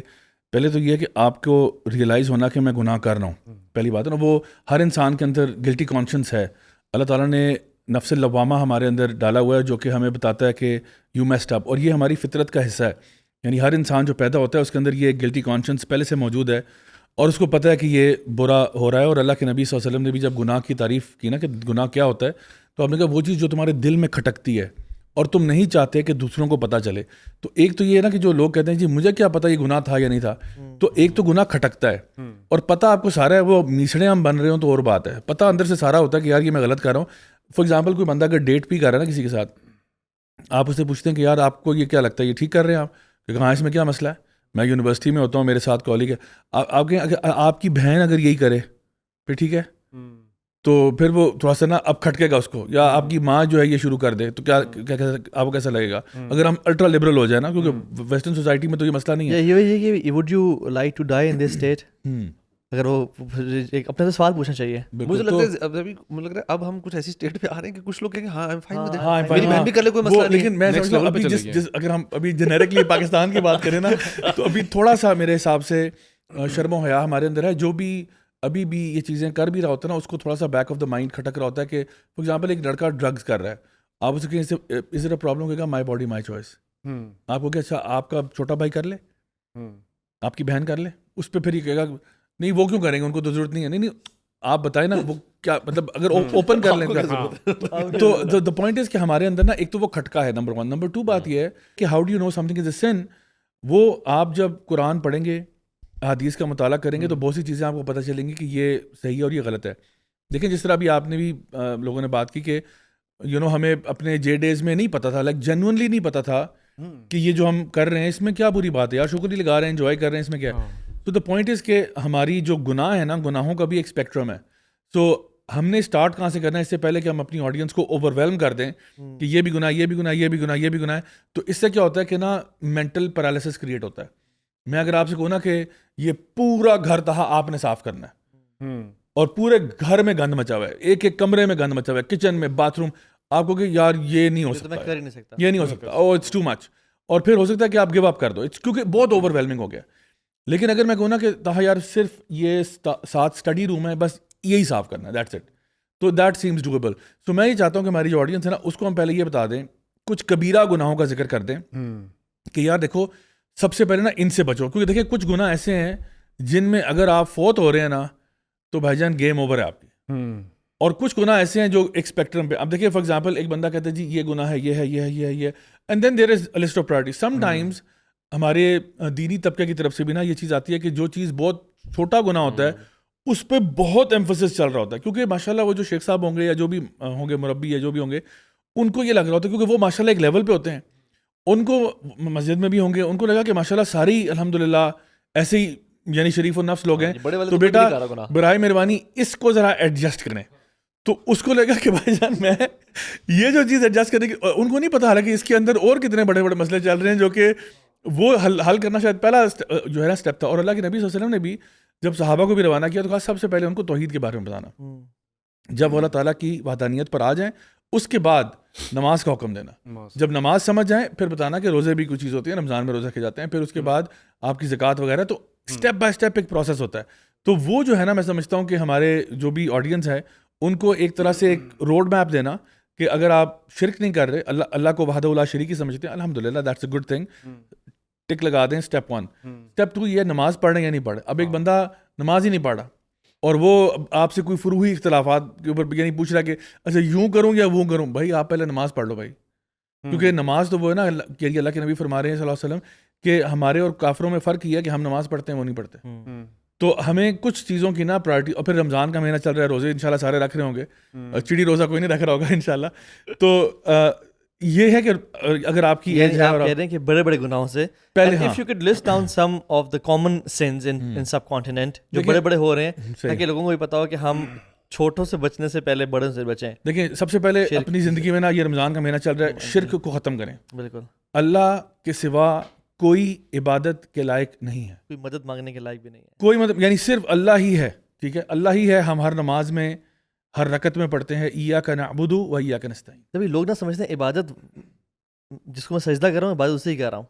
پہلے تو یہ ہے کہ آپ کو ریئلائز ہونا کہ میں گناہ کر رہا ہوں، پہلی بات ہے نا، وہ ہر انسان کے اندر گلٹی کانشنس ہے. اللہ تعالیٰ نے نفس اللوامہ ہمارے اندر ڈالا ہوا ہے جو کہ ہمیں بتاتا ہے کہ یو میسڈ اپ، اور یہ ہماری فطرت کا حصہ ہے. یعنی ہر انسان جو پیدا ہوتا ہے اس کے اندر یہ گلٹی کانشنس پہلے سے موجود ہے، اور اس کو پتہ ہے کہ یہ برا ہو رہا ہے. اور اللہ کے نبی صلی اللہ علیہ وسلم نے بھی جب گناہ کی تعریف کی نا کہ گناہ کیا ہوتا ہے، تو آپ نے کہا وہ چیز جو تمہارے دل میں کھٹکتی ہے اور تم نہیں چاہتے کہ دوسروں کو پتہ چلے. تو ایک تو یہ ہے نا کہ جو لوگ کہتے ہیں جی مجھے کیا پتہ یہ گناہ تھا یا نہیں تھا، تو ایک تو گناہ کھٹکتا ہے، اور پتہ آپ کو سارا ہے، وہ میسڑے ہم بن رہے ہوں تو اور بات ہے، پتہ اندر سے سارا ہوتا ہے کہ یار یہ میں غلط کر رہا ہوں. فار ایگزامپل کوئی بندہ اگر ڈیٹ پی کر رہا ہے نا کسی کے ساتھ، آپ اس سے پوچھتے ہیں کہ یار آپ کو یہ کیا لگتا ہے یہ ٹھیک کر رہے ہیں آپ، کہ ہاں اس میں کیا مسئلہ ہے، میں یونیورسٹی میں ہوتا ہوں، میرے ساتھ کالگ ہے، آپ کی بہن اگر یہی کرے پھر ٹھیک ہے، تو پھر وہ تھوڑا سا نا اب کھٹکے گا اس کو، یا آپ کی ماں جو ہے یہ شروع کر دے تو کیا آپ کو کیسا لگے گا اگر ہم الٹرا لبرل ہو جائے نا، کیونکہ ویسٹرن سوسائٹی میں تو یہ مسئلہ نہیں ہے. Would you like to die in this state? اگر وہ اپنے سے سوال پوچھنا چاہیے. مجھے لگتا ہے ابھی مجھے لگ رہا ہے اب ہم کچھ ایسی اسٹیٹ پہ آ رہے ہیں کہ کچھ لوگ کہیں گے ہاں I am fine with it, میری بہن بھی کر لے کوئی مسئلہ نہیں. لیکن میں سمجھتا ہوں ابھی اگر ہم ابھی جنیرکلی پاکستان کی بات کریں نا، تو ابھی تھوڑا سا میرے حساب سے شرم و حیا ہمارے اندر ہے. جو بھی ابھی بھی یہ چیزیں کر بھی رہا ہوتا ہے نا، اس کو تھوڑا سا بیک آف دا مائنڈ کھٹک رہا ہوتا ہے کہ فار ایگزامپل ایک لڑکا ڈرگز کر رہا ہے، آپ اسے کہیں از اٹ اے پرابلم، کہے گا مائی باڈی مائی چوائس. آپ کو کہ اچھا آپ کا چھوٹا بھائی کر لے، آپ کی بہن کر لے، اس پہ پھر یہ کہے گا نہیں وہ کیوں کریں گے، ان کو تو ضرورت نہیں ہے. نہیں آپ بتائیں نا وہ کیا مطلب، اگر اوپن کر لیں تو دا پوائنٹ از کہ ہمارے اندر نا ایک تو وہ کھٹکا ہے نمبر 1. نمبر 2 بات یہ ہے کہ how do you know something is a sin. وہ آپ جب قرآن پڑھیں گے، حدیث کا مطالعہ کریں گے، تو بہت سی چیزیں آپ کو پتہ چلیں گی کہ یہ صحیح ہے اور یہ غلط ہے. دیکھیں جس طرح ابھی آپ نے بھی لوگوں نے بات کی کہ ہمیں اپنے جے ڈیز میں نہیں پتہ تھا، لائک جینوئنلی نہیں پتہ تھا کہ یہ جو ہم کر رہے ہیں اس میں کیا بری بات ہے، یار شکر ہی لگا رہے ہیں، انجوائے کر رہے ہیں، اس میں کیا ہے. تو دا پوائنٹ از کہ ہماری جو گناہ ہے نا، گناہوں کا بھی ایک اسپیکٹرم ہے. سو ہم نے اسٹارٹ کہاں سے کرنا ہے، اس سے پہلے کہ ہم اپنی آڈینس کو اوور ویلم کر دیں کہ یہ بھی گناہ، یہ بھی گناہ، یہ بھی گناہ، یہ بھی گناہ ہے. تو اس سے کیا ہوتا ہے کہ نا مینٹل پیرالسس کریٹ ہوتا ہے. میں اگر آپ سے کہوں نا کہ یہ پورا گھر تہا آپ نے صاف کرنا ہے، اور پورے گھر میں گند مچا ہوا ہے، ایک ایک کمرے میں گند مچا ہوا ہے، کچن میں، باتھ روم، آپ کو کہ یار یہ نہیں ہو سکتا، یہ نہیں ہو سکتا، او اٹس ٹو مچ. اور پھر ہو سکتا ہے کہ آپ گیو اپ کر دو، کیونکہ بہت اوور ویلمنگ ہو گیا. لیکن اگر میں کہوں نا کہ تہا یار صرف یہ 7 اسٹڈی روم ہے، بس یہی صاف کرنا ہے، دیٹس اٹ، تو دیٹ سیمز ڈویبل. سو میں یہ چاہتا ہوں کہ ہماری جو آڈینس ہے نا، اس کو ہم پہلے یہ بتا دیں، کچھ کبیرہ گناہوں کا ذکر کر دیں کہ یار دیکھو سب سے پہلے نا ان سے بچو، کیونکہ دیکھیں کچھ گناہ ایسے ہیں جن میں اگر آپ فوت ہو رہے ہیں نا تو بھائی جان گیم اوور ہے آپ کی. اور کچھ گناہ ایسے ہیں جو ایک اسپیکٹرم پہ، اب دیکھیں فار ایگزامپل ایک بندہ کہتا ہے جی یہ گناہ ہے، یہ ہے، یہ ہے، یہ ہے، یہ، and then there is a list of priority. Sometimes ہمارے دینی طبقے کی طرف سے بھی نا یہ چیز آتی ہے کہ جو چیز بہت چھوٹا گناہ ہوتا ہے اس پہ بہت ایمفسس چل رہا ہوتا ہے، کیونکہ ماشاء اللہ وہ جو شیخ صاحب ہوں گے یا جو بھی ہوں گے مربی یا جو بھی ہوں گے، ان کو یہ لگ رہا ہوتا ہے کیونکہ وہ ماشاء اللہ ایک لیول پہ ہوتے ہیں، ان کو مسجد میں بھی ہوں گے، ان کو لگا کہ ماشاء اللہ ساری الحمدللہ ایسے ہی یعنی شریف و نفس لوگ ہیں، تو بیٹا برائے مہربانی اس کو ذرا ایڈجسٹ کریں. تو اس کو لگا کہ بھائی جان میں یہ جو چیز ایڈجسٹ کرنے کی، ان کو نہیں پتا حالانکہ اس کے اندر اور کتنے بڑے بڑے مسئلے چل رہے ہیں جو کہ وہ حل کرنا شاید پہلا جو ہے نا اسٹیپ تھا. اور اللہ کے نبی صلی اللہ علیہ وسلم نے بھی جب صحابہ کو بھی روانہ کیا تو کہا سب سے پہلے ان کو توحید کے بارے میں بتانا، جب اللہ تعالیٰ کی وحدانیت پر آ جائیں اس کے بعد نماز کا حکم دینا، جب نماز سمجھ جائیں پھر بتانا کہ روزے بھی کوئی چیز ہوتی ہے، رمضان میں روزے رکھے جاتے ہیں، پھر اس کے بعد آپ کی زکوٰۃ وغیرہ. تو اسٹیپ بائی اسٹیپ ایک پروسیس ہوتا ہے. تو وہ جو ہے نا میں سمجھتا ہوں کہ ہمارے جو بھی آڈینس ہے ان کو ایک طرح سے ایک روڈ میپ دینا کہ اگر آپ شرک نہیں کر رہے, اللہ کو وحدہ لا شریک سمجھتے ہیں, الحمدللہ دیٹس اے گڈ تھنگ, ٹک لگا دیں اسٹیپ 1. اسٹیپ 2 یہ نماز پڑھ رہے یا نہیں پڑھ رہے. اب ایک بندہ نماز ہی نہیں پڑھا اور وہ آپ سے کوئی فروعی اختلافات کے اوپر یعنی پوچھ رہا ہے کہ اچھا یوں کروں یا وہ کروں. بھائی آپ پہلے نماز پڑھ لو بھائی, کیونکہ نماز تو وہ ہے نا کہ اللہ کے نبی فرما رہے ہیں صلی اللہ علیہ وسلم کہ ہمارے اور کافروں میں فرق یہ ہے کہ ہم نماز پڑھتے ہیں وہ نہیں پڑھتے. تو ہمیں کچھ چیزوں کی نا پرائرٹی, اور پھر رمضان کا مہینہ چل رہا ہے, روزے انشاءاللہ سارے رکھ رہے ہوں گے, چڑی روزہ کوئی نہیں رکھ رہا ہوگا انشاءاللہ. تو یہ ہے کہ اگر آپ کی ایج ہے آپ اور کہہ رہے ہیں کہ بڑے بڑے گناہوں سے پہلے if you could list down some of the common sins in subcontinent جو بڑے بڑے ہو رہے ہیں تاکہ لوگوں کو بھی پتا ہو کہ ہم چھوٹوں سے بچنے سے پہلے بڑوں سے بچیں. دیکھیں سب سے پہلے اپنی زندگی میں نا یہ رمضان کا مہینہ چل رہا ہے, شرک کو ختم کریں. بالکل, اللہ کے سوا کوئی عبادت کے لائق نہیں ہے, کوئی مدد مانگنے کے لائق بھی نہیں ہے, کوئی مطلب یعنی صرف اللہ ہی ہے. ٹھیک ہے, اللہ ہی ہے. ہم ہر نماز میں ہر رکعت میں پڑھتے ہیں ایاک نعبد و ایاک نستعین. تبھی لوگ نہ سمجھتے ہیں عبادت جس کو میں سجدہ کر رہا ہوں عبادت اسی کر رہا ہوں,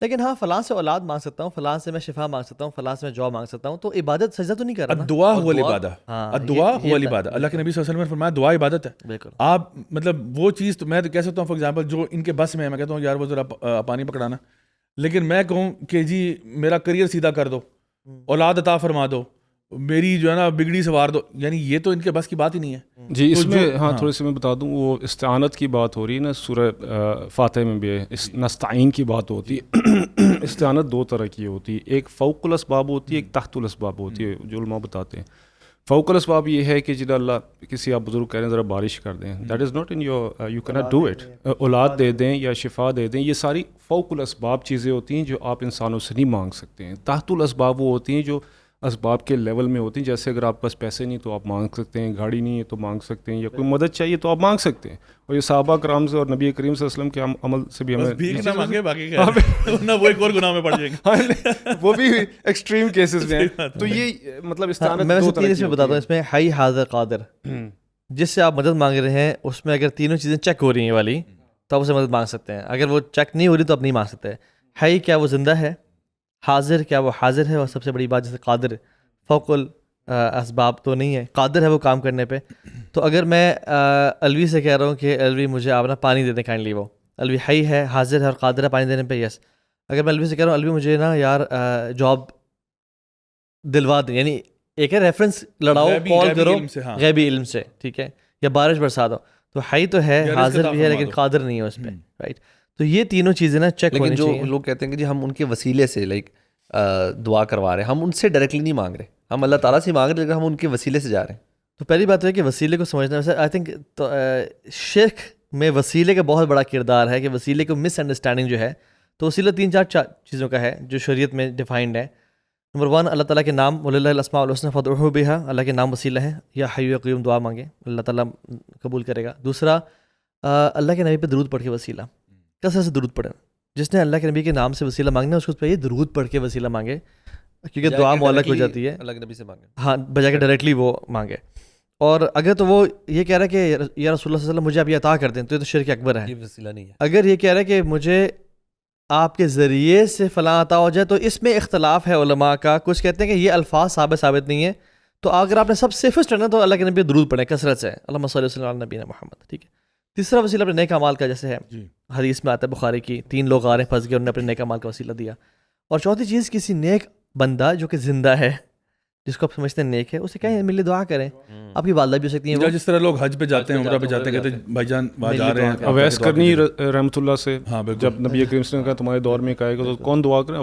لیکن ہاں فلاں سے اولاد مانگ سکتا ہوں, فلاں سے میں شفا مانگ سکتا ہوں, فلاں سے میں جاب مانگ سکتا ہوں, تو عبادت سجدہ تو نہیں کر رہا. الدعاء هو العبادہ, الدعاء هو العبادہ. اللہ کے نبی صلی اللہ علیہ وسلم نے فرمایا دعا عبادت ہے. بالکل, آپ مطلب وہ چیز تو میں تو کہہ سکتا ہوں فار ایگزامپل جو ان کے بس میں ہے, میں کہتا ہوں یار وہ ذرا پانی پکڑانا, لیکن میں کہوں کہ جی میرا کریئر سیدھا کر دو, اولاد عطا فرما دو, میری جو ہے نا بگڑی سوار دو, یعنی یہ تو ان کے بس کی بات ہی نہیں ہے. جی اس میں ہاں تھوڑی سی میں بتا دوں, وہ استعانت کی بات ہو رہی ہے نا, سورہ فاتح میں بھی ہے نستعین کی بات ہوتی ہے. استعانت دو طرح کی ہوتی ہے, ایک فوق الاسباب ہوتی ہے, ایک تحت الاسباب ہوتی ہے, جو علماء بتاتے ہیں. فوق الاسباب یہ ہے کہ جدھر اللہ کسی آپ بزرگ کہہ رہے ہیں ذرا بارش کر دیں, that is not in your you can not do it. اولاد دے دیں یا شفا دے دیں, یہ ساری فوق الاسباب چیزیں ہوتی ہیں جو آپ انسانوں سے نہیں مانگ سکتے ہیں. تحت الاسباب وہ ہوتی ہیں جو اسباب کے لیول میں ہوتی ہیں, جیسے اگر آپ کے پاس پیسے نہیں تو آپ مانگ سکتے ہیں, گاڑی نہیں ہے تو مانگ سکتے ہیں, یا کوئی مدد چاہیے تو آپ مانگ سکتے ہیں. اور یہ صحابہ کرام سے اور نبی کریم صلی اللہ علیہ وسلم کے عمل سے بھی ہمیں بھیک نہ مانگے, باقی ورنہ وہ ایک اور گناہ میں پڑ جائیں گے. وہ بھی ایکسٹریم کیسز میں ہیں. تو یہ مطلب استعانت میں دو طرح کی بتاتا ہوں. اس میں حی حاضر قادر, جس سے آپ مدد مانگ رہے ہیں اس میں اگر تینوں چیزیں چیک ہو رہی ہیں والی تو آپ اسے مدد مانگ سکتے ہیں. اگر وہ چیک نہیں ہو رہی تو آپ نہیں مانگ سکتے. حی کیا وہ زندہ ہے, حاضر کیا وہ حاضر ہے, اور سب سے بڑی بات جیسے قادر فوق الاسباب تو نہیں ہے, قادر ہے وہ کام کرنے پہ. تو اگر میں الوی سے کہہ رہا ہوں کہ الوی مجھے آپ نا پانی دے دیں کائنڈلی, وہ الوی حی ہے, حاضر ہے اور قادر ہے پانی دینے پہ, یس. اگر میں الوی سے کہہ رہا ہوں الوی مجھے نا یار جاب دلوا دیں, یعنی ایک ہے ریفرنس لڑاؤ, کال کرو غیبی علم سے, ٹھیک ہے, یا بارش برسا دو, تو حی تو ہے, حاضر بھی ہے, لیکن قادر نہیں ہے اس پہ, رائٹ. تو یہ تینوں چیزیں نا چیک ہونی چاہیے. لیکن جو لوگ کہتے ہیں کہ جی ہم ان کے وسیلے سے لائک دعا کروا رہے ہیں, ہم ان سے ڈائریکٹلی نہیں مانگ رہے, ہم اللہ تعالیٰ سے مانگ رہے ہیں, لیکن ہم ان کے وسیلے سے جا رہے ہیں. تو پہلی بات ہے کہ وسیلے کو سمجھنا, ویسے آئی تھنک شرک میں وسیلے کا بہت بڑا کردار ہے, کہ وسیلے کو مس انڈرسٹینڈنگ جو ہے, تو وسیلہ 3-4 چیزوں کا ہے جو شریعت میں ڈیفائنڈ ہے. نمبر 1 اللہ تعالیٰ کے نام, وَلِلَّهِ الْأَسْمَاءُ الْحُسْنَىٰ فَادْعُوهُ بِهَا, اللہ کے نام وسیلہ ہے, یا حی یا قیوم دعا مانگے اللہ تعالیٰ قبول کرے گا. دوسرا اللہ کے نبی پہ درود پڑھ کے وسیلہ, کثرت سے درود پڑھیں. جس نے اللہ کے نبی کے نام سے وسیلہ مانگنا ہے اس کو اس پہ یہ درود پڑھ کے وسیلہ مانگے, کیونکہ دعا معلق ہو جاتی ہے. اللہ کے نبی سے مانگے, ہاں, بجا کے ڈائریکٹلی وہ مانگے. اور اگر تو وہ یہ کہہ رہا ہے کہ یا رسول اللہ صلی اللہ علیہ وسلم مجھے آپ یہ عطا کر دیں, تو یہ تو شرک اکبر ہے, یہ وسیلہ نہیں ہے. اگر یہ کہہ رہا ہے کہ مجھے آپ کے ذریعے سے فلاں عطا ہو جائے, تو اس میں اختلاف ہے علماء کا. کچھ کہتے ہیں کہ یہ الفاظ ثابت نہیں ہے, تو اگر آپ نے سب سیفسٹ رہنا تو اللہ کے نبی درود پڑھیں کثرت سے, اللہم صلی اللہ علیہ نبینا محمد, ٹھیک ہے. تیسرا وسیلہ اپنے نیک اعمال کا, جیسے ہے حدیث میں آتا ہے بخاری کی, 3 لوگ آ رہے ہیں پھنس گئے, انہوں نے اپنے نیک اعمال کا وسیلہ دیا. اور چوتھی چیز, کسی نیک بندہ جو کہ زندہ ہے, جس کو آپ سمجھتے ہیں نیک ہے, اسے کہیں میرے لیے دعا کریں. آپ کی والدہ بھی ہو سکتی ہیں, جس طرح لوگ حج پہ جاتے ہیں, عمرہ پہ جاتے ہیں, کہتے ہیں بھائی جان وہاں جا رہے ہیں. اویس کرنی رحمۃ اللہ سے جب نبی کریم صلی اللہ علیہ وسلم نے کہا تمہارے دور میں کہے گا تو کون دعا کرے,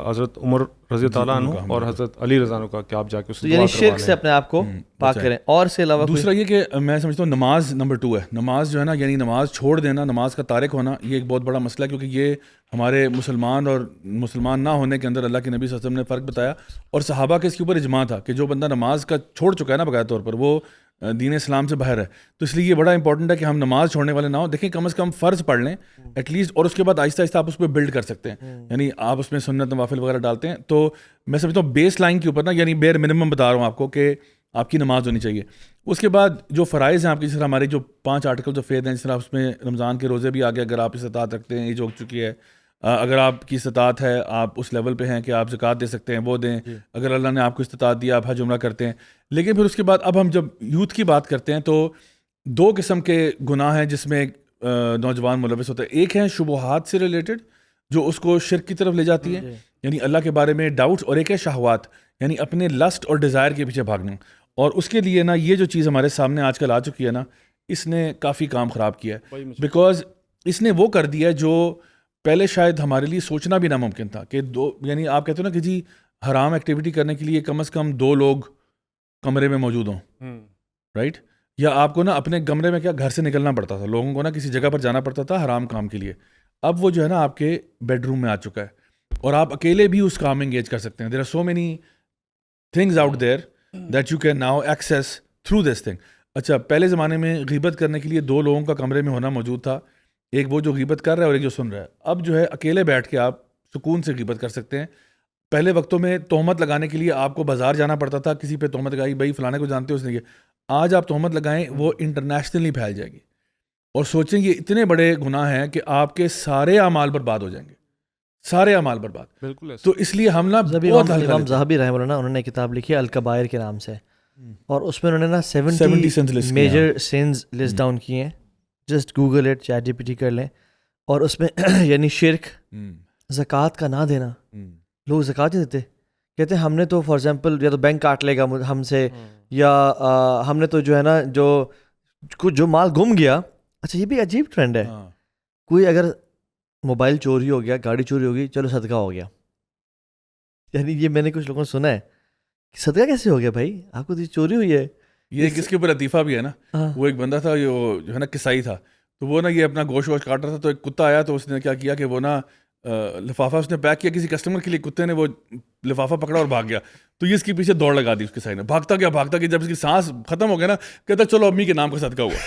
حضرت عمر رضی اللہ عنہ اور حضرت علی رضی اللہ عنہ کا, کہ آپ جا کے اس یعنی شرک سے اپنے آپ کو پاک کریں. اور اس کے علاوہ دوسرا یہ کہ میں سمجھتا ہوں نماز نمبر 2 ہے. نماز جو ہے نا, یعنی نماز چھوڑ دینا, نماز کا تارک ہونا, یہ ایک بہت بڑا مسئلہ ہے, کیونکہ یہ ہمارے مسلمان اور مسلمان نہ ہونے کے اندر اللہ کے نبی صلی اللہ علیہ وسلم نے فرق بتایا, اور صحابہ کے اس کے اوپر اجماع تھا کہ جو بندہ نماز کا چھوڑ چکا ہے نا بغیر طور پر, وہ دین اسلام سے باہر ہے. تو اس لیے یہ بڑا امپورٹنٹ ہے کہ ہم نماز چھوڑنے والے نہ ہوں. دیکھیں کم از کم فرض پڑھ لیں ایٹ لیسٹ, اور اس کے بعد آہستہ آہستہ آپ اس پہ بلڈ کر سکتے ہیں, یعنی آپ اس میں سنت نوافل وغیرہ ڈالتے ہیں. تو میں سمجھتا ہوں بیس لائن کے اوپر نا, یعنی بیئر منیمم بتا رہا ہوں آپ کو کہ آپ کی نماز ہونی چاہیے. اس کے بعد جو فرائض ہیں آپ کی, جس طرح ہمارے جو 5 آرٹیکل جو فیض ہیں, جس طرح اس میں رمضان کے روزے بھی آگے اگر آپ استطاعت رکھتے ہیں, ایج ہو چکی ہے, اگر آپ کی استطاعت ہے, آپ اس لیول پہ ہیں کہ آپ زکوٰۃ دے سکتے ہیں, وہ دیں. اگر اللہ نے آپ کو استطاعت دی, آپ حج عمرہ کرتے ہیں. لیکن پھر اس کے بعد اب ہم جب یوتھ کی بات کرتے ہیں تو 2 قسم کے گناہ ہیں جس میں نوجوان ملوث ہوتا ہے. ایک ہے شبہات سے ریلیٹڈ جو اس کو شرک کی طرف لے جاتی ہے, یعنی اللہ کے بارے میں ڈاؤٹس, اور ایک ہے شہوات, یعنی اپنے لسٹ اور ڈیزائر کے پیچھے بھاگنا. اور اس کے لیے نا یہ جو چیز ہمارے سامنے آج کل آ چکی ہے نا, اس نے کافی کام خراب کیا ہے, بیکاز اس نے وہ کر دیا ہے جو پہلے شاید ہمارے لیے سوچنا بھی ناممکن تھا. کہ یعنی آپ کہتے ہو نا کہ جی حرام ایکٹیویٹی کرنے کے لیے کم از کم 2 لوگ کمرے میں موجود ہوں, رائٹ, یا آپ کو نا اپنے کمرے میں کیا گھر سے نکلنا پڑتا تھا, لوگوں کو نا کسی جگہ پر جانا پڑتا تھا حرام کام کے لیے. اب وہ جو ہے نا آپ کے بیڈ روم میں آ چکا ہے, اور آپ اکیلے بھی اس کام میں انگیج کر سکتے ہیں. There are so many things out there that you can now access through this thing. اچھا, پہلے زمانے میں غیبت کرنے کے لیے 2 لوگوں کا کمرے میں ہونا موجود تھا, ایک وہ جو غیبت کر رہا ہے اور ایک جو سن رہا ہے. اب جو ہے اکیلے بیٹھ کے آپ سکون سے غیبت کر سکتے ہیں. پہلے وقتوں میں تہمت لگانے کے لیے آپ کو بازار جانا پڑتا تھا, کسی پہ تہمت لگائی, بھائی فلانے کو جانتے ہو اس نے. آج آپ تہمت لگائیں, وہ انٹرنیشنلی پھیل جائے گی, اور سوچیں یہ اتنے بڑے گناہ ہیں کہ آپ کے سارے اعمال برباد ہو جائیں گے, سارے اعمال برباد. بالکل. تو اس لیے ہم نا امام ذہبی رحمہ اللہ انہوں نے کتاب لکھی ہے الکبائر کے نام سے, اور اس میں انہوں نے نا 70 میجر سینز لسٹ ڈاؤن کیے ہیں. Just Google it, chat G P T کر لیں, اور اس میں یعنی شرک, زکوٰۃ کا نہ دینا. لوگ زکوٰۃ نہیں دیتے, کہتے ہیں ہم نے تو فار ایگزامپل یا تو بینک کاٹ لے گا ہم سے, یا ہم نے تو جو ہے نا جو مال گم گیا. اچھا یہ بھی عجیب ٹرینڈ ہے, کوئی اگر موبائل چوری ہو گیا, گاڑی چوری ہو گئی, چلو صدقہ ہو گیا. یعنی یہ میں نے کچھ لوگوں نے سنا ہے, صدقہ کیسے ہو گیا بھائی, آپ کو چوری ہوئی ہے. یہ کس کے اوپر لطیفہ بھی ہے نا, وہ ایک بندہ تھا جو ہے نا کسائی تھا, تو وہ نا یہ اپنا گوشت ووشت کاٹ رہا تھا, تو ایک کتا آیا, تو اس نے کیا کیا کہ وہ نا لفافہ اس نے پیک کیا کسی کسٹمر کے لیے, کتے نے وہ لفافہ پکڑا اور بھاگ گیا. تو یہ اس کے پیچھے دوڑ لگا دی اس کسائی نے, بھاگتا گیا, جب اس کی سانس ختم ہو گیا نا, کہتا چلو امی کے نام کا صدقہ ہوا.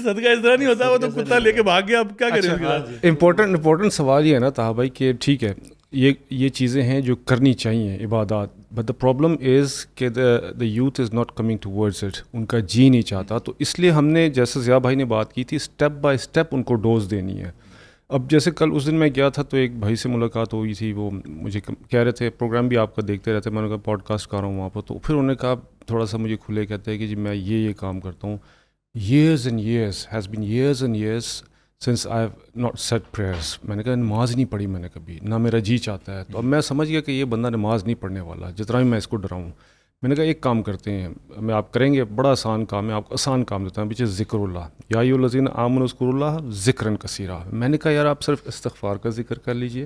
صدقہ اس طرح نہیں ہوتا, وہ تو کتا لے کے بھاگ گیا, اب کیا کریں. امپورٹنٹ سوال یہ ہے نا طاہر بھائی کہ ٹھیک ہے یہ چیزیں ہیں جو کرنی چاہیے عبادات, بٹ دا پرابلم از کہ the youth is not coming towards it, ان کا جی نہیں چاہتا. تو اس لیے ہم نے جیسے ضیاء بھائی نے بات کی تھی, اسٹیپ بائی اسٹیپ ان کو ڈوز دینی ہے. اب جیسے کل اس دن میں گیا تھا تو ایک بھائی سے ملاقات ہوئی تھی, وہ مجھے کہہ رہے تھے پروگرام بھی آپ کا دیکھتے رہتے, میں نے کہا پوڈ کاسٹ کر رہا ہوں وہاں پر, تو پھر انہوں نے کہا تھوڑا سا مجھے کھلے, کہتے ہیں کہ جی میں یہ کام کرتا ہوں, years and years has been years and years since I have not said prayers. میں نے کہا نماز نہیں پڑھی میں نے کبھی, نہ میرا جی چاہتا ہے. تو اب میں سمجھ گیا کہ یہ بندہ نماز نہیں پڑھنے والا, جتنا بھی میں اس کو ڈراؤں. میں نے کہا ایک کام کرتے ہیں, میں آپ کریں گے, بڑا آسان کام ہے, آپ کو آسان کام دیتا ہوں, پیچھے ذکر اللہ, یا ایھا الذین آمنوا اذکروا اللہ ذکرا کثیرا. میں نے کہا یار آپ صرف استغفار کا ذکر کر لیجئے,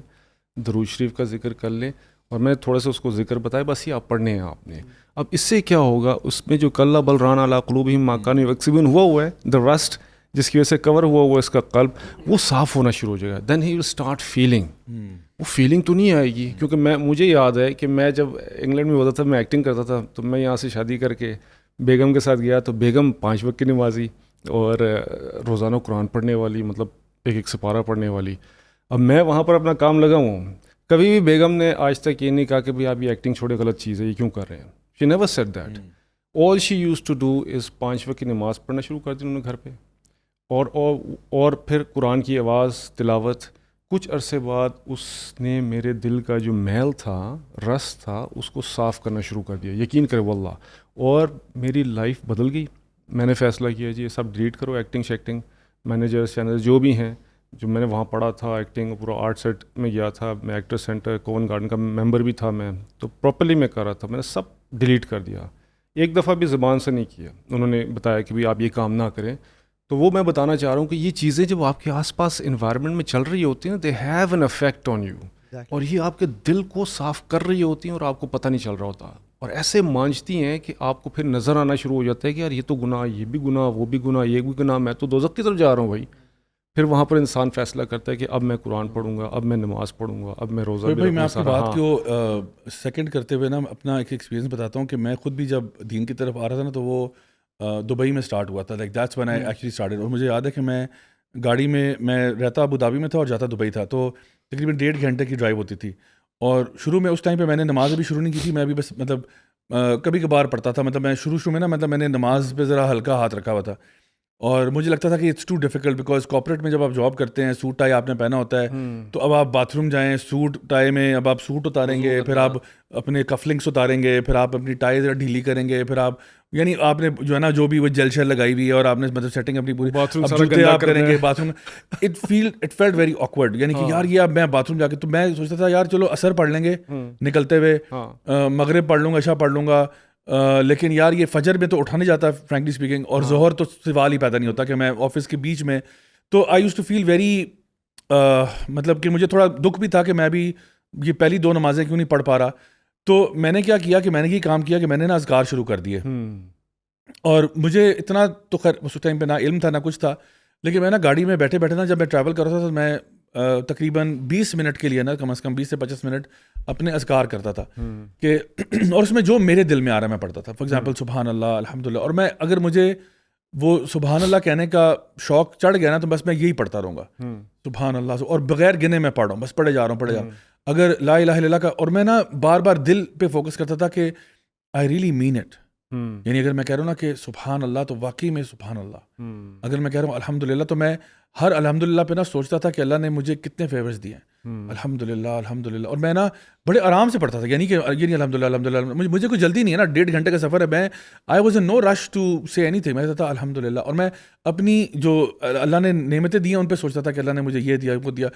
درود شریف کا ذکر کر لیں, اور میں نے تھوڑا سا اس کو ذکر بتایا, بس یہ آپ پڑھنے ہیں آپ نے. اب اس سے کیا ہوگا, اس میں جو کلا بل ران علی قلوبہم ما کانوا یکسبون ہوا ہے, دا رسٹ جس کی وجہ سے کور ہوا اس کا قلب, وہ صاف ہونا شروع ہو جائے گا. دین ہی ول اسٹارٹ فیلنگ. وہ فیلنگ تو نہیں آئے گی, کیونکہ مجھے یاد ہے کہ میں جب انگلینڈ میں ہوتا تھا, میں ایکٹنگ کرتا تھا, تو میں یہاں سے شادی کر کے بیگم کے ساتھ گیا, تو بیگم 5 وقت کی نمازی اور روزانہ قرآن پڑھنے والی, مطلب ایک سپارہ پڑھنے والی. اب میں وہاں پر اپنا کام لگا ہوں, کبھی بھی بیگم نے آج تک یہ نہیں کہا کہ بھائی آپ یہ ایکٹنگ چھوڑے, غلط چیز ہے, یہ کیوں کر رہے ہیں. She never said that. All she used to do is 5 وقت کی نماز پڑھنا شروع کر دی انہوں نے گھر پہ, اور پھر قرآن کی آواز, تلاوت. کچھ عرصے بعد اس نے میرے دل کا جو میل تھا, رس تھا, اس کو صاف کرنا شروع کر دیا, یقین کرے واللہ, اور میری لائف بدل گئی. میں نے فیصلہ کیا جی یہ سب ڈیلیٹ کرو, ایکٹنگ شیکٹنگ, مینیجر چینل جو بھی ہیں, جو میں نے وہاں پڑھا تھا, ایکٹنگ پورا آرٹ سیٹ میں گیا تھا, میں ایکٹر سینٹر کوون گارڈن کا ممبر بھی تھا میں, تو پراپرلی میں کر رہا تھا, میں نے سب ڈیلیٹ کر دیا. ایک دفعہ بھی زبان سے نہیں کیا. انہوں نے بتایا کہ بھائی آپ یہ کام نہ کریں. تو وہ میں بتانا چاہ رہا ہوں کہ یہ چیزیں جب آپ کے آس پاس انوائرمنٹ میں چل رہی ہوتی ہیں, they have an effect on you, اور یہ آپ کے دل کو صاف کر رہی ہوتی ہیں اور آپ کو پتہ نہیں چل رہا ہوتا, اور ایسے مانجتی ہیں کہ آپ کو پھر نظر آنا شروع ہو جاتا ہے کہ یار یہ تو گناہ, یہ بھی گناہ, وہ بھی گناہ, یہ بھی گناہ, میں تو دوزخ کی طرف جا رہا ہوں بھائی. پھر وہاں پر انسان فیصلہ کرتا ہے کہ اب میں قرآن پڑھوں گا, اب میں نماز پڑھوں گا, اب میں روزہ بھی رکھوں گا. میں آپ کی بات کو سیکنڈ کرتے ہوئے نا اپنا ایک ایکسپیرینس بتاتا ہوں کہ میں خود بھی جب دین کی طرف آ رہا تھا نا, تو وہ دبئی میں اسٹارٹ ہوا تھا, like that's when I actually started. اور مجھے یاد ہے کہ میں گاڑی میں رہتا ابو دھابی میں تھا اور جاتا دبئی تھا, تو تقریباً 1.5 گھنٹے کی ڈرائیو ہوتی تھی. اور شروع میں اس ٹائم پہ میں نے نماز بھی شروع نہیں کی تھی, میں ابھی بس مطلب کبھی کبھار پڑھتا تھا. مطلب میں شروع میں نا, مطلب میں نے نماز پہ ذرا ہلکا ہاتھ رکھا ہوا تھا. اور مجھے لگتا تھا کہ it's too difficult because corporate میں جب آپ جاب کرتے ہیں سوٹ ٹائی آپ نے پہنا ہوتا ہے تو اب آپ باتھ روم جائیں سوٹ ٹائی میں, اب آپ سوٹ اتاریں گے, پھر آپ اپنے کفلنگس اتاریں گے, پھر آپ اپنی ٹائی ذرا ڈھیلی کریں گے, پھر آپ یعنی آپ نے جو ہے نا جو بھی وہ جیل شیل لگائی ہوئی ہے اور آپ نے مطلب سیٹنگ اپنی پوری, اب جوتے آپ کریں گے bath room, it felt very awkward, یعنی کہ یار یہ اب میں باتھ روم جا کے, تو میں سوچتا تھا یار چلو عصر پڑھ لیں گے نکلتے ہوئے, مغرب پڑھ لوں گا, عشاء پڑھ لوں گا, لیکن یار یہ فجر میں تو اٹھا نہیں جاتا فرینکلی اسپیکنگ, اور ظہر تو سوال ہی پیدا نہیں ہوتا کہ میں آفس کے بیچ میں, تو آئی یوز ٹو فیل ویری مطلب کہ مجھے تھوڑا دکھ بھی تھا کہ میں بھی یہ پہلی 2 نمازیں کیوں نہیں پڑھ پا رہا. تو میں نے کیا کیا کہ میں نے یہ کام کیا کہ میں نے نا اذکار شروع کر دیے, اور مجھے اتنا تو خیر اس ٹائم پہ نہ علم تھا نہ کچھ تھا, لیکن میں نا گاڑی میں بیٹھے بیٹھے نا جب میں ٹریول کر رہا تھا تو میں تقریباً 20 منٹ کے لیے نا کم از کم 20 سے 25 منٹ اپنے اذکار کرتا تھا کہ اور اس میں جو میرے دل میں آ رہا ہے میں پڑھتا تھا. فار ایگزامپل سبحان اللہ الحمدللہ, اور میں اگر مجھے وہ سبحان اللہ کہنے کا شوق چڑھ گیا نا تو بس میں یہی پڑھتا رہوں گا سبحان اللہ, اور بغیر گنے میں پڑھ رہا ہوں, بس پڑھے جا رہا ہوں. اگر لا الہ الا اللہ کا, اور میں نا بار بار دل پہ فوکس کرتا تھا کہ آئی ریئلی مین اٹ, یعنی اگر میں کہہ رہا ہوں نا کہ سبحان اللہ تو واقعی میں سبحان اللہ, اگر میں کہہ رہا ہوں الحمدللہ تو میں ہر الحمدللہ پہ نا سوچتا تھا کہ اللہ نے مجھے کتنے فیورز دیے ہیں, الحمدللہ الحمدللہ, اور میں نا بڑے آرام سے پڑھتا تھا, یعنی کہ یہ نہیں الحمدللہ الحمدللہ, مجھے کوئی جلدی نہیں ہے نا, 1.5 گھنٹے کا سفر ہے, میں I was in no rush to say anything, میں کہتا تھا الحمدللہ, اور میں اپنی جو اللہ نے نعمتیں دی ہیں ان پہ سوچتا تھا کہ اللہ نے مجھے یہ دیا وہ دیا.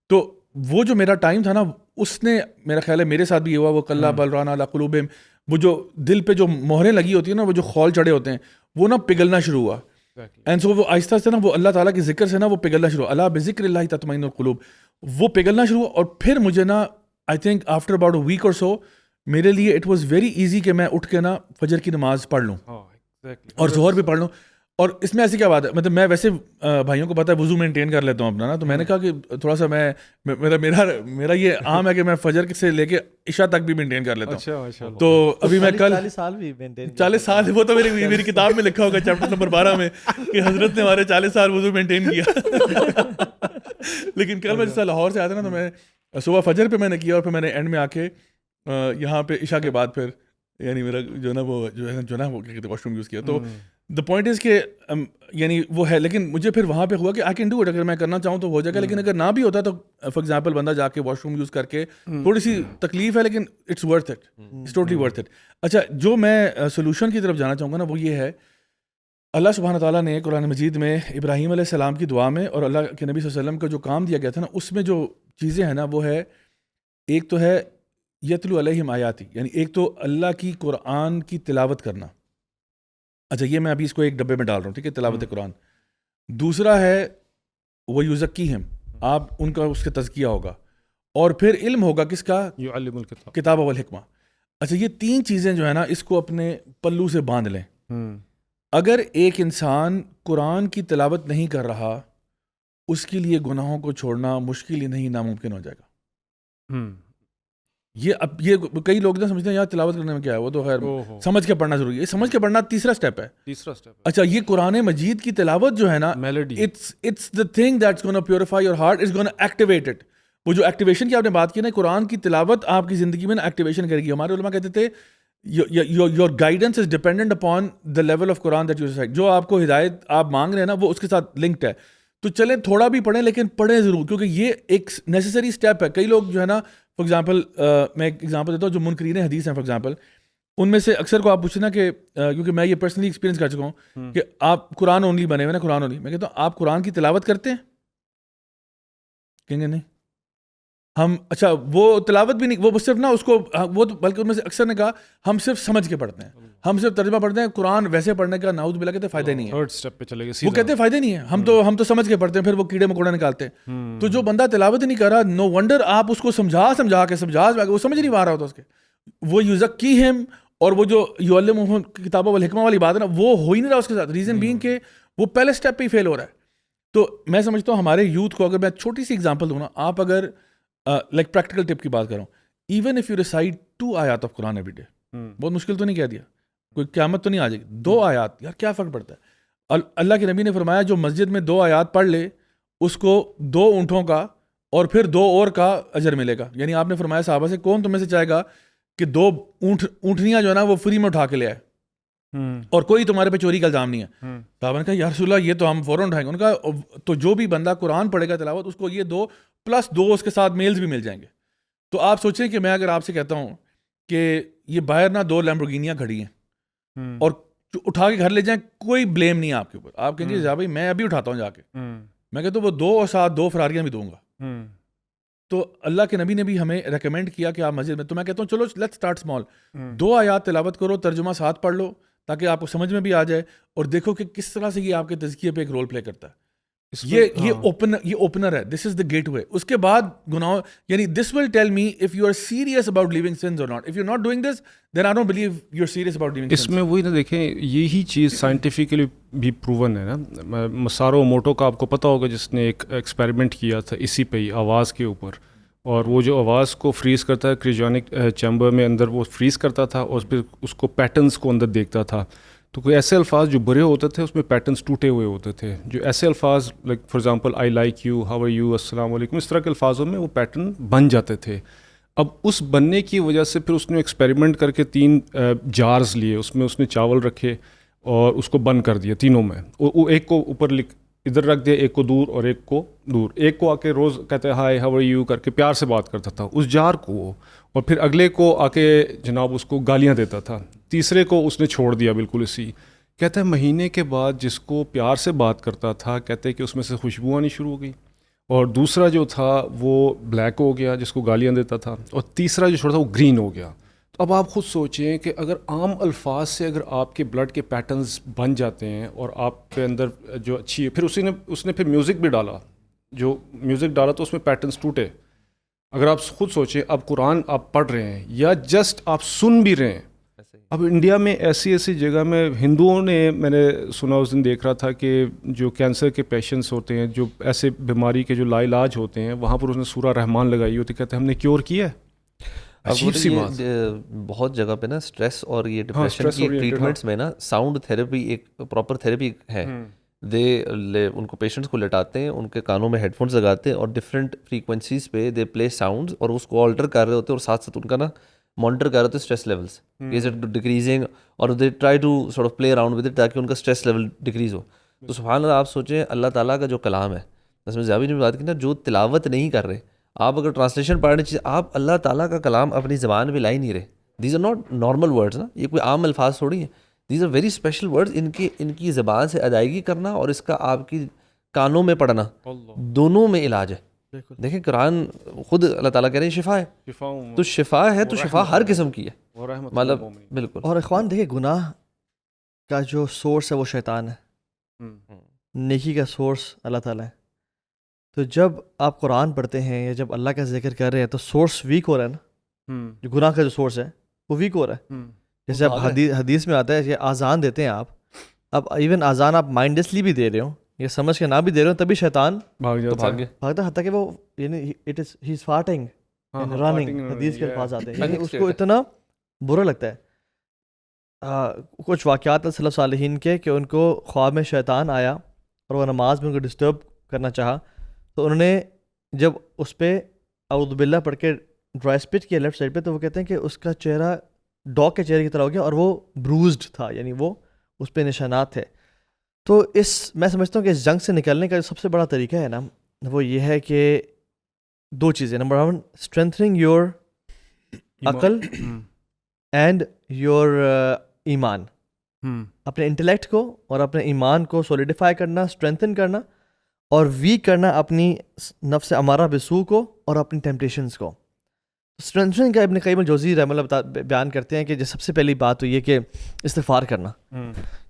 تو وہ جو میرا ٹائم تھا نا اس نے میرا خیال ہے میرے ساتھ بھی یہ ہوا, وہ کلّا بل رانا علی قلوبہم, وہ جو دل پہ جو مہریں لگی ہوتی ہیں نا, وہ جو خول چڑھے ہوتے ہیں وہ نا پگھلنا شروع ہوا, اینڈ سو وہ آہستہ آہستہ نا وہ اللہ تعالیٰ کے ذکر سے نا وہ پگھلنا شروع ہوا, الا بذکر اللہ تطمئن القلوب, وہ پگھلنا شروع ہوا. اور پھر مجھے نا I think after about a week اور سو میرے لیے اٹ واز ویری ایزی کہ میں اٹھ کے نا فجر کی نماز پڑھ لوں اور ظہر بھی پڑھ لوں. اور اس میں ایسی کیا بات ہے, مطلب میں ویسے بھائیوں کو پتہ ہے وضو مینٹین کر لیتا ہوں اپنا نا, تو میں نے کہا کہ تھوڑا سا میرا یہ عام ہے کہ میں فجر سے لے کے عشاء تک بھی مینٹین کر لیتا ہوں. تو ابھی میں کل 40 سال, وہ تو میری کتاب میں لکھا ہوگا چیپٹر نمبر 12 میں کہ حضرت نے ہمارے 40 سال وضو مینٹین کیا. لیکن کل میں جیسا لاہور سے آیا تھا نا, تو میں صبح فجر پہ میں نے کیا, اور پھر میں نے اینڈ میں آ کے یہاں پہ عشاء کے بعد پھر یعنی میرا جو نا وہ واش روم یوز کیا. تو دا پوائنٹ از کہ یعنی وہ ہے, لیکن مجھے پھر وہاں پہ ہوا کہ آئی کین ڈو اٹ, اگر میں کرنا چاہوں تو ہو جائے گا, لیکن اگر نہ بھی ہوتا تو فار ایگزامپل بندہ جا کے واش روم یوز کر کے تھوڑی سی تکلیف ہے, لیکن it's worth it, it's totally worth it. اچھا, جو میں سولوشن کی طرف جانا چاہوں گا نا وہ یہ ہے, اللہ سبحانہ تعالیٰ نے قرآن مجید میں ابراہیم علیہ السلام کی دعا میں اور اللہ کے نبی صلی اللہ علیہ وسلم کا جو کام دیا گیا تھا نا, اس میں جو چیزیں ہیں نا وہ ہے, ایک تو ہے یتلو علیہم آیاتی, یعنی ایک تو اللہ کی قرآن کی تلاوت کرنا. اچھا, یہ میں ابھی اس کو ایک ڈبے میں ڈال رہا ہوں, ٹھیک ہے, تلاوت قرآن. دوسرا ہے وہ یزکیہم, آپ ان کا اس کا تزکیہ ہوگا, اور پھر علم ہوگا کس کا, یعلم الکتاب کتاب والحکمہ. اچھا, یہ 3 چیزیں جو ہے نا اس کو اپنے پلو سے باندھ لیں. اگر ایک انسان قرآن کی تلاوت نہیں کر رہا, اس کے لیے گناہوں کو چھوڑنا مشکل ہی نہیں ناممکن ہو جائے گا. یہ کئی لوگ نہ سمجھتے ہیں یار تلاوت کرنے میں کیا ہے, وہ تو خیر سمجھ کے پڑھنا ضروری ہے. سمجھ کے پڑھنا تیسرا سٹیپ ہے. اچھا, یہ قرآن مجید کی تلاوت جو ہے نا, it's the thing that's going to purify your heart, it's going to activate it. وہ جو ایکٹیویشن کی آپ نے بات کی نا, قرآن کی تلاوت آپ کی زندگی میں نا ایکٹیویشن کرے گی. ہمارے علماء کہتے تھے your guidance is dependent upon the level of Quran that you recite. جو آپ کو ہدایت آپ مانگ رہے ہیں نا وہ اس کے ساتھ لنکڈ ہے. تو چلیں تھوڑا بھی پڑھیں, لیکن پڑھیں ضرور, کیونکہ یہ ایک نیسیسری سٹیپ ہے. کئی لوگ جو ہے نا, فار ایگزامپل میں ایک ایگزامپل دیتا ہوں, جو منکرین حدیث ہیں فار ایگزامپل, ان میں سے اکثر کو آپ پوچھیں نا کہ کیونکہ میں یہ پرسنلی ایکسپیرینس کر چکا ہوں کہ آپ قرآن اونلی بنے ہوئے نا, قرآن اونلی. میں کہتا ہوں آپ قرآن کی تلاوت کرتے ہیں, کہیں گے نہیں ہم. اچھا, وہ تلاوت بھی نہیں, وہ صرف نا اس کو وہ تو, بلکہ ان میں سے اکثر نے کہا ہم صرف سمجھ کے پڑھتے ہیں, ہم صرف ترجمہ پڑھتے ہیں, قرآن ویسے پڑھنے کا نعوذ باللہ کہتے فائدہ نہیں ہے. تھرڈ سٹیپ پہ چلے گئے, وہ کہتے فائدہ نہیں ہے, ہم تو سمجھ کے پڑھتے ہیں, پھر وہ کیڑے مکوڑے نکالتے ہیں. تو جو بندہ تلاوت نہیں کر رہا, نو ونڈر آپ اس کو سمجھا کے وہ سمجھ نہیں پا رہا ہوتا اس کے. وہ یزکیہم, اور وہ جو یعلمہم کتاب والحکمہ والی بات ہے نا, وہ ہو ہی نہیں رہا اس کے ساتھ. ریزن بینگ کہ وہ پہلے سٹیپ پہ ہی فیل ہو رہا ہے. تو میں سمجھتا ہوں ہمارے یوتھ کو, اگر میں چھوٹی سی ایگزامپل دوں نا, آپ اگر لائک پریکٹیکل ٹپ کی بات کروں, ایون اف یو ریسائٹ 2 آیات آف قرآن ایوری ڈے, بہت مشکل تو نہیں کہہ دیا, کوئی قیامت تو نہیں آ جائے گی, 2 آیات, یار کیا فرق پڑتا ہے. اللہ کے نبی نے فرمایا جو مسجد میں 2 آیات پڑھ لے اس کو 2 اونٹوں کا اور پھر 2 اور کا اجر ملے گا. یعنی آپ نے فرمایا صحابہ سے, کون تم میں سے چاہے گا کہ 2 اونٹنیاں جو ہے نا وہ فری میں اٹھا کے لے آئے, اور کوئی تمہارے پہ چوری کا الزام نہیں ہے. صحابہ نے کہا یا رسول اللہ یہ تو ہم فوراً اٹھائیں گے. ان کا تو جو بھی بندہ قرآن پڑھے گا تلاوت اس کو یہ 2 + 2 اس کے ساتھ میلز بھی مل جائیں گے. تو آپ سوچیں کہ میں اگر آپ سے کہتا ہوں کہ یہ باہر نا 2 لیمبورگینیاں کھڑی ہیں اور اٹھا کے گھر لے جائیں, کوئی بلیم نہیں ہے آپ کے اوپر. آپ کہیں گے جا بھائی میں ابھی اٹھاتا ہوں جا کے. میں کہتا ہوں وہ 2 اور ساتھ 2 فراریاں بھی دوں گا. تو اللہ کے نبی نے بھی ہمیں ریکمینڈ کیا کہ آپ مسجد میں, تو میں کہتا ہوں چلو لیٹس اسٹارٹ اسمال, 2 آیات تلاوت کرو, ترجمہ ساتھ پڑھ لو تاکہ آپ کو سمجھ میں بھی آ جائے, اور دیکھو کہ کس طرح سے یہ آپ کے تزکیے پہ ایک رول پلے کرتا ہے. یہ اوپنر ہے, دس از دا گیٹ وے. اس کے بعد گناہ, یعنی this will tell me if you are serious about leaving sins or not. If you are not doing this then I don't believe you are serious about leaving sins. اس میں وہی نا دیکھیں, یہی چیز سائنٹیفکلی بھی پروون ہے نا. مسارو موٹو کا آپ کو پتہ ہوگا, جس نے ایک ایکسپیریمنٹ کیا تھا اسی پہ ہی, آواز کے اوپر, اور وہ جو آواز کو فریز کرتا ہے کریوجینک چیمبر میں اندر وہ فریز کرتا تھا, اور پھر اس کو پیٹرنس کو اندر دیکھتا تھا. تو کوئی ایسے الفاظ جو برے ہوتے تھے اس میں پیٹرنس ٹوٹے ہوئے ہوتے تھے. جو ایسے الفاظ like for example I like you, how are you, السلام علیکم, اس طرح کے الفاظوں میں وہ پیٹرن بن جاتے تھے. اب اس بننے کی وجہ سے پھر اس نے ایکسپیریمنٹ کر کے 3 جارز لیے, اس میں اس نے چاول رکھے اور اس کو بند کر دیا تینوں میں. وہ ایک کو اوپر ادھر رکھ دیا, ایک کو دور اور ایک کو دور. ایک کو آ کے روز کہتے ہائے ہاؤ آر یو کر کے پیار سے بات کرتا تھا اس جار کو وہ, اور پھر اگلے کو آ کے جناب اس کو گالیاں دیتا تھا. تیسرے کو اس نے چھوڑ دیا بالکل اسی. کہتا ہے مہینے کے بعد جس کو پیار سے بات کرتا تھا کہتے ہیں کہ اس میں سے خوشبو آنی شروع ہو گئی, اور دوسرا جو تھا وہ بلیک ہو گیا جس کو گالیاں دیتا تھا, اور تیسرا جو چھوڑا تھا وہ گرین ہو گیا. تو اب آپ خود سوچیں کہ اگر عام الفاظ سے اگر آپ کے بلڈ کے پیٹرنز بن جاتے ہیں اور آپ کے اندر جو اچھی ہے, پھر اس نے پھر میوزک بھی ڈالا, جو میوزک ڈالا تو اس میں پیٹرنز ٹوٹے. اگر آپ خود سوچیں, اب قرآن آپ پڑھ رہے ہیں یا جسٹ آپ سن بھی رہے ہیں. اب انڈیا میں ایسی جگہ میں ہندوؤں نے, میں نے سنا اس دن دیکھ رہا تھا کہ جو کینسر کے پیشنٹس ہوتے ہیں, جو ایسے بیماری کے جو لا علاج ہوتے ہیں, وہاں پر اس نے سورہ رحمان لگائی ہوتی, کہتے ہیں ہم نے کیور کیا ہے. عجیب سی بات. بہت جگہ پہ نا اسٹریس اور یہ ڈپریشن کی ٹریٹمنٹس میں نا ساؤنڈ تھیراپی ایک پراپر تھیراپی ہے. ان کو پیشنٹس کو لٹاتے ہیں, ان کے کانوں میں ہیڈ فونس لگاتے ہیں اور ڈفرینٹ فریکوینسیز پہ دے پلے ساؤنڈز, اور اس کو آلٹر کر رہے ہوتے ہیں, اور ساتھ ساتھ ان کا نا مانیٹر کر رہے ہوتے ہیں stress levels, is it decreasing, اور they try to sort of play around with it تاکہ ان کا اسٹریس لیول ڈیکریز ہو. تو سبحان اللہ, آپ سوچیں اللہ تعالیٰ کا جو کلام ہے, جس میں زیادہ نے بات کی نا, جو تلاوت نہیں کر رہے, آپ اگر ٹرانسلیشن پڑھنے چاہیے, آپ اللہ تعالیٰ کا کلام اپنی زبان میں لا ہی نہیں رہے. These are not normal words نا, یہ کوئی عام الفاظ تھوڑی ہیں, these are very special words. ان کی زبان سے ادائیگی کرنا اور اس کا آپ کی کانوں میں پڑھنا, دونوں میں علاج ہے. دیکھیں قرآن خود اللہ تعالیٰ کہہ رہے ہیں شفا ہے, تو شفا ہے, تو شفا ہر قسم کی ہے, مطلب بالکل. اور اخوان دیکھیں, گناہ کا جو سورس ہے وہ شیطان ہے, نیکی کا سورس اللہ تعالیٰ ہے. تو جب آپ قرآن پڑھتے ہیں یا جب اللہ کا ذکر کر رہے ہیں تو سورس ویک ہو رہا ہے نا, جو گناہ کا جو سورس ہے وہ ویک ہو رہا ہے. جیسے آپ حدیث میں آتا ہے کہ آزان دیتے ہیں آپ, اب ایون آزان آپ مائنڈلیسلی بھی دے رہے ہو, یہ سمجھ کے نہ بھی دے رہے ہو, تبھی شیطان بھاگتا, حتیٰ کہ وہ یعنی it is he is farting and running, حدیث کے الفاظ آتے ہیں, یعنی اس کو اتنا برا لگتا ہے. کچھ واقعات ہیں صلی صالحین کے کہ ان کو خواب میں شیطان آیا اور وہ نماز میں ان کو ڈسٹرب کرنا چاہا, تو انہوں نے جب اس پہ اعوذ باللہ پڑھ کے ڈرائی اسپٹ کیا لیفٹ سائڈ پہ, تو وہ کہتے ہیں کہ اس کا چہرہ ڈاگ کے چہرے کی طرح ہو گیا اور وہ بروزڈ تھا, یعنی وہ اس پہ نشانات تھے. تو میں سمجھتا ہوں کہ اس جنگ سے نکلنے کا جو سب سے بڑا طریقہ ہے نا, وہ یہ ہے کہ 2 چیزیں. نمبر 1, اسٹرینتھنگ یور عقل اینڈ یور ایمان, اپنے انٹلیکٹ کو اور اپنے ایمان کو سولیڈیفائی کرنا, اسٹرینتھن کرنا, اور ویک کرنا اپنی نفس امارہ بسو کو اور اپنی ٹیمپٹیشنس کو. اسٹرینتھننگ کا ابن قیم الجوزی رحمہ اللہ بیان کرتے ہیں کہ جو سب سے پہلی بات تو یہ کہ استغفار کرنا.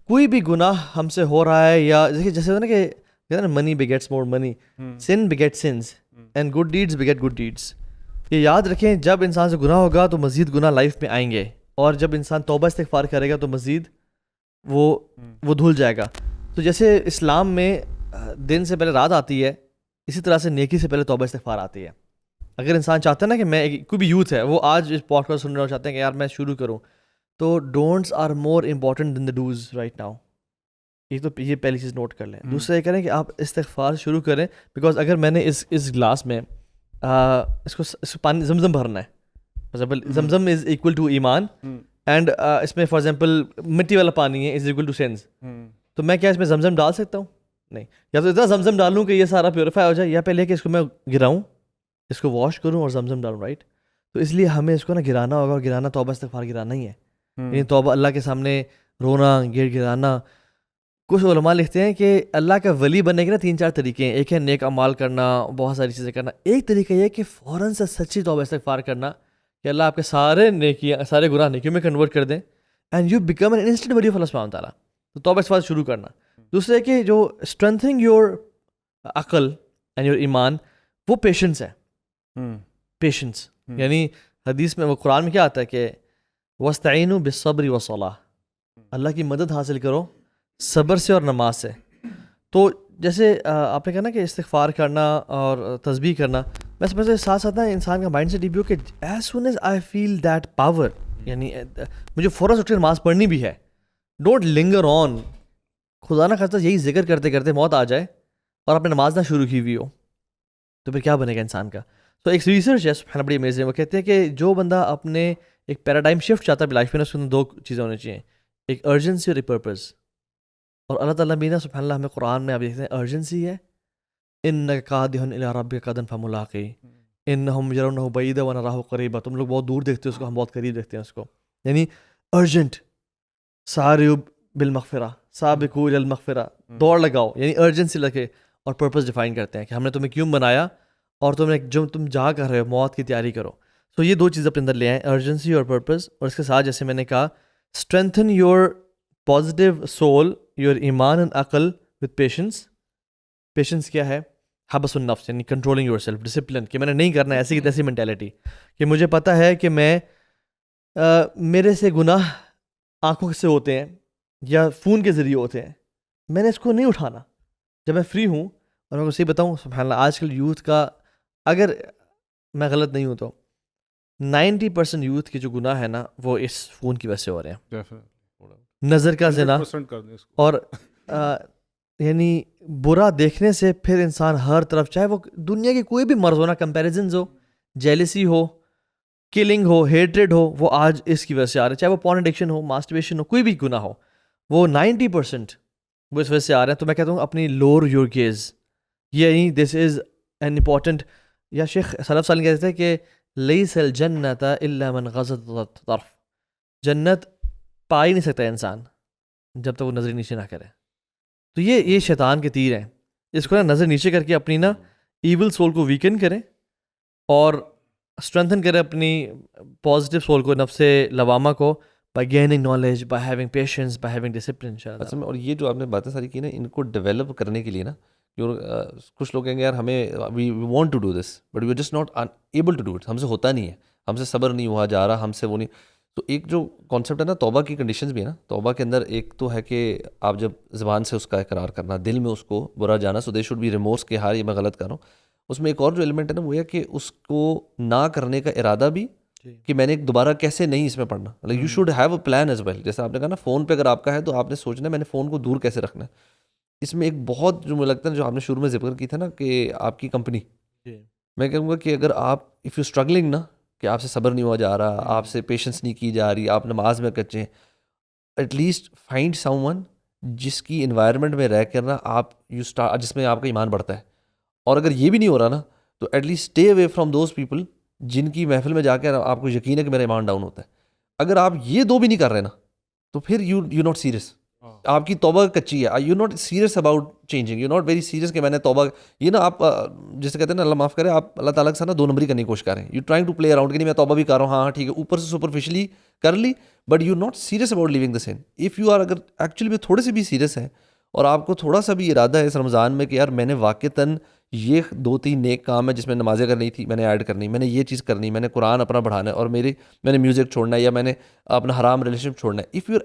کوئی بھی گناہ ہم سے ہو رہا ہے, یا جیسے نا کہ money begets more money, sin beget sins, and good deeds beget good deeds. یہ یاد رکھیں, جب انسان سے گناہ ہوگا تو مزید گناہ لائف میں آئیں گے, اور جب انسان توبہ استغفار کرے گا تو مزید وہ دھل جائے گا. تو جیسے اسلام میں دن سے پہلے رات آتی ہے, اسی طرح سے نیکی سے پہلے توبہ استغفار آتی ہے. اگر انسان چاہتا ہے نا کہ میں, کوئی بھی یوتھ ہے وہ آج اس پوڈ کاسٹ سن رہے ہو, چاہتے ہیں کہ یار میں شروع کروں, تو don'ts are more important than the dos right now. یہ پہلی چیز نوٹ کر لیں. دوسرا یہ کریں کہ آپ استغفار شروع کریں, بیکاز اگر میں نے اس گلاس میں اس کو پانی زمزم بھرنا ہے, زمزم از ایکول ٹو ایمان, اینڈ اس میں فار ایگزامپل مٹی والا پانی ہے از اکول ٹو سینس, تو میں کیا اس میں زمزم ڈال سکتا ہوں؟ نہیں. یا تو اتنا زمزم ڈالوں کہ یہ سارا پیوریفائی ہو جائے, یا پہلے کہ اس کو میں گراؤں, اس کو واش کروں اور زمزم ڈالوں, رائٹ. تو اس لیے ہمیں اس کو نا گرانا ہوگا, اور گرانا توبہ استغفار گرانا ہی ہے. یعنی توبہ اللہ کے سامنے رونا, گرانا. کچھ علماء لکھتے ہیں کہ اللہ کا ولی بننے کے نا 3-4 طریقے ہیں. ایک ہے نیک اعمال کرنا, بہت ساری چیزیں کرنا. ایک طریقہ یہ ہے کہ فوراً سے سچی توبہ استغفار کرنا کہ اللہ آپ کے سارے نیکیاں, سارے گناہ نیکیوں میں کنورٹ کر دیں, and you become an instant ولی آف اللہ سبحانہ تعالیٰ. تو توبہ استغفار شروع کرنا. دوسرے کہ جو اسٹرینتھنگ یور عقل اینڈ یور ایمان, وہ پیشنس ہے. پیشنس یعنی حدیث میں, وہ قرآن میں کیا آتا ہے کہ وَاسْتَعِينُوا بِالصَّبْرِ وَالصَّلَاةِ, اللہ کی مدد حاصل کرو صبر سے اور نماز سے. تو جیسے آپ نے کہا نا کہ استغفار کرنا اور تسبیح کرنا, میں سمجھتا ہوں ساتھ ساتھ نا انسان کا مائنڈ سیٹ یہ بھی ہو کہ as soon as I feel that power, یعنی مجھے فوراً اٹھ کے نماز پڑھنی بھی ہے, ڈونٹ لنگر آن. خدا نہ خاصہ یہی ذکر کرتے کرتے موت آ جائے اور آپ نے نماز نہ شروع کی ہوئی ہو, تو پھر کیا بنے گا انسان کا. تو ایک ریسرچ ہے سبحان بڑی امیزنگ, وہ کہتے ہیں کہ جو بندہ اپنے ایک پیراڈائم شفٹ چاہتا ہے لائف میں, اس کے اندر 2 چیزیں ہونی چاہیے, ایک ارجنسی اور ایک پرپز. اور اللہ تعالیٰ بھی نا سبحان اللہ ہمیں قرآن میں آپ دیکھتے ہیں ارجنسی ہے, انک قادح الی ربک قدن فملاقی انہم یرونہ بعیدا ونراہ قریبا. تم لوگ بہت دور دیکھتے ہو اس کو, ہم بہت قریب دیکھتے ہیں اس کو. یعنی ارجنٹ, سارعوا بالمغفرہ, سابقوا الی المغفرہ, دوڑ لگاؤ, یعنی ارجنسی لگے. اور پرپز ڈیفائن کرتے ہیں کہ ہم نے تمہیں کیوں بنایا, اور تم جہاں کر رہے ہو موت کی تیاری کرو. سو یہ 2 چیز اپنے اندر لے آئیں, ارجنسی اور پرپز. اور اس کے ساتھ جیسے میں نے کہا, strengthen your positive civil, your ایمان اینڈ عقل وتھ پیشنس. پیشنس کیا ہے؟ حبس النفس, یعنی کنٹرولنگ یور سیلف, ڈسپلن, کہ میں نے نہیں کرنا ایسی کی تیسی مینٹیلٹی, کہ مجھے پتہ ہے کہ میں میرے سے گناہ آنکھوں سے ہوتے ہیں یا فون کے ذریعے ہوتے ہیں, میں نے اس کو نہیں اٹھانا. جب میں فری ہوں, اور میں کو صحیح بتاؤں سبحان اللہ, آج کل یوتھ کا, اگر میں غلط نہیں ہوں تو 90% یوتھ کے جو گناہ ہے نا وہ اس فون کی وجہ سے ہو رہے ہیں. نظر کا زنا, اور یعنی برا دیکھنے سے پھر انسان ہر طرف, چاہے وہ دنیا کی کوئی بھی مرض ہو نا, کمپیریزنز ہو, جیلسی ہو, کلنگ ہو, ہیٹریڈ ہو, وہ آج اس کی وجہ سے آ رہے ہیں. چاہے وہ پورن ایڈکشن ہو, ماسٹربیشن ہو, کوئی بھی گناہ ہو, وہ 90% وہ اس وجہ سے آ رہے ہیں. تو میں کہتا ہوں اپنی لور یور گیز, یہی دس از این امپورٹنٹ. یا شیخ سلف صالحین کہتے ہیں کہ لیس الجنت الا من غضض الطرف, جنت پا ہی نہیں سکتا انسان جب تک وہ نظر نیچے نہ کرے. تو یہ شیطان کے تیر ہیں, اس کو نا نظر نیچے کر کے اپنی نا ایول سول کو ویکن کریں, اور اسٹرینتھن کریں اپنی پازیٹیو سول کو, نفس لوامہ کو, by gaining knowledge, by having patience, by having discipline. اصل میں, اور یہ جو آپ نے باتیں ساری کی نا, ان کو ڈیولپ کرنے کے لیے نا, کچھ لوگ کہیں گے یار ہمیں we want to do this but we are just not able to do it, ہم سے ہوتا نہیں ہے, ہم سے صبر نہیں ہوا جا رہا, ہم سے وہ نہیں. تو ایک جو کانسیپٹ ہے نا توبہ کی کنڈیشنز بھی ہے نا, توبہ کے اندر ایک تو ہے کہ آپ جب زبان سے اس کا اقرار کرنا, دل میں اس کو برا جانا, سو دے شوڈ بی ریمورس کہ ہاں یہ میں غلط کر رہا ہوں. اس میں ایک اور جو ایلیمنٹ ہے نا وہ یہ کہ اس کو نہ کرنے کا ارادہ بھی, کہ میں نے دوبارہ کیسے نہیں اس میں پڑھنا. You should have a plan as well. جیسے آپ نے کہا نا فون پہ اگر آپ کا ہے تو آپ نے سوچنا ہے میں نے فون کو دور کیسے رکھنا ہے. اس میں ایک بہت جو مجھے لگتا ہے جو آپ نے شروع میں ذکر کی تھا نا کہ آپ کی کمپنی, میں کہوں گا کہ اگر آپ اف یو اسٹرگلنگ نا, کہ آپ سے صبر نہیں ہوا جا رہا, آپ سے پیشنس نہیں کی جا رہی, آپ نماز میں کچے ہیں, at least find someone جس کی انوائرمنٹ میں رہ کر نا آپ جس میں آپ کا ایمان بڑھتا ہے. اور اگر یہ بھی نہیں ہو رہا نا تو at least stay away from those people جن کی محفل میں جا کے آپ کو یقین ہے کہ میرا ایمان ڈاؤن ہوتا ہے. اگر آپ یہ 2 بھی نہیں کر رہے نا تو پھر یو ناٹ سیریس, آپ کی توبہ کچی ہے, you not serious about changing, you not very serious کہ میں نے توبہ, یہ نا آپ جیسے کہتے ہیں نا اللہ معاف کرے, آپ اللہ تعالیٰ کے ساتھ نا 2 نمبری کرنے کی کوشش کریں. You trying to play around کہ نہیں میں توبہ بھی کر رہا ہوں, ہاں ٹھیک ہے, اوپر سے سپرفیشلی کر لی, but you not serious about living the sin. If you are, اگر ایکچولی میں تھوڑے سے بھی سیریس ہیں اور آپ کو تھوڑا سا بھی ارادہ ہے اس رمضان میں کہ یار میں نے واقعتاً یہ 2-3 نیک کام ہے جس میں نمازیں کرنی تھی میں نے ایڈ کرنی, میں نے یہ چیز کرنی, میں نے قرآن اپنا بڑھانا ہے, اور میں نے میوزک چھوڑنا ہے, یا میں نے اپنا حرام ریلیشن چھوڑنا ہے. If you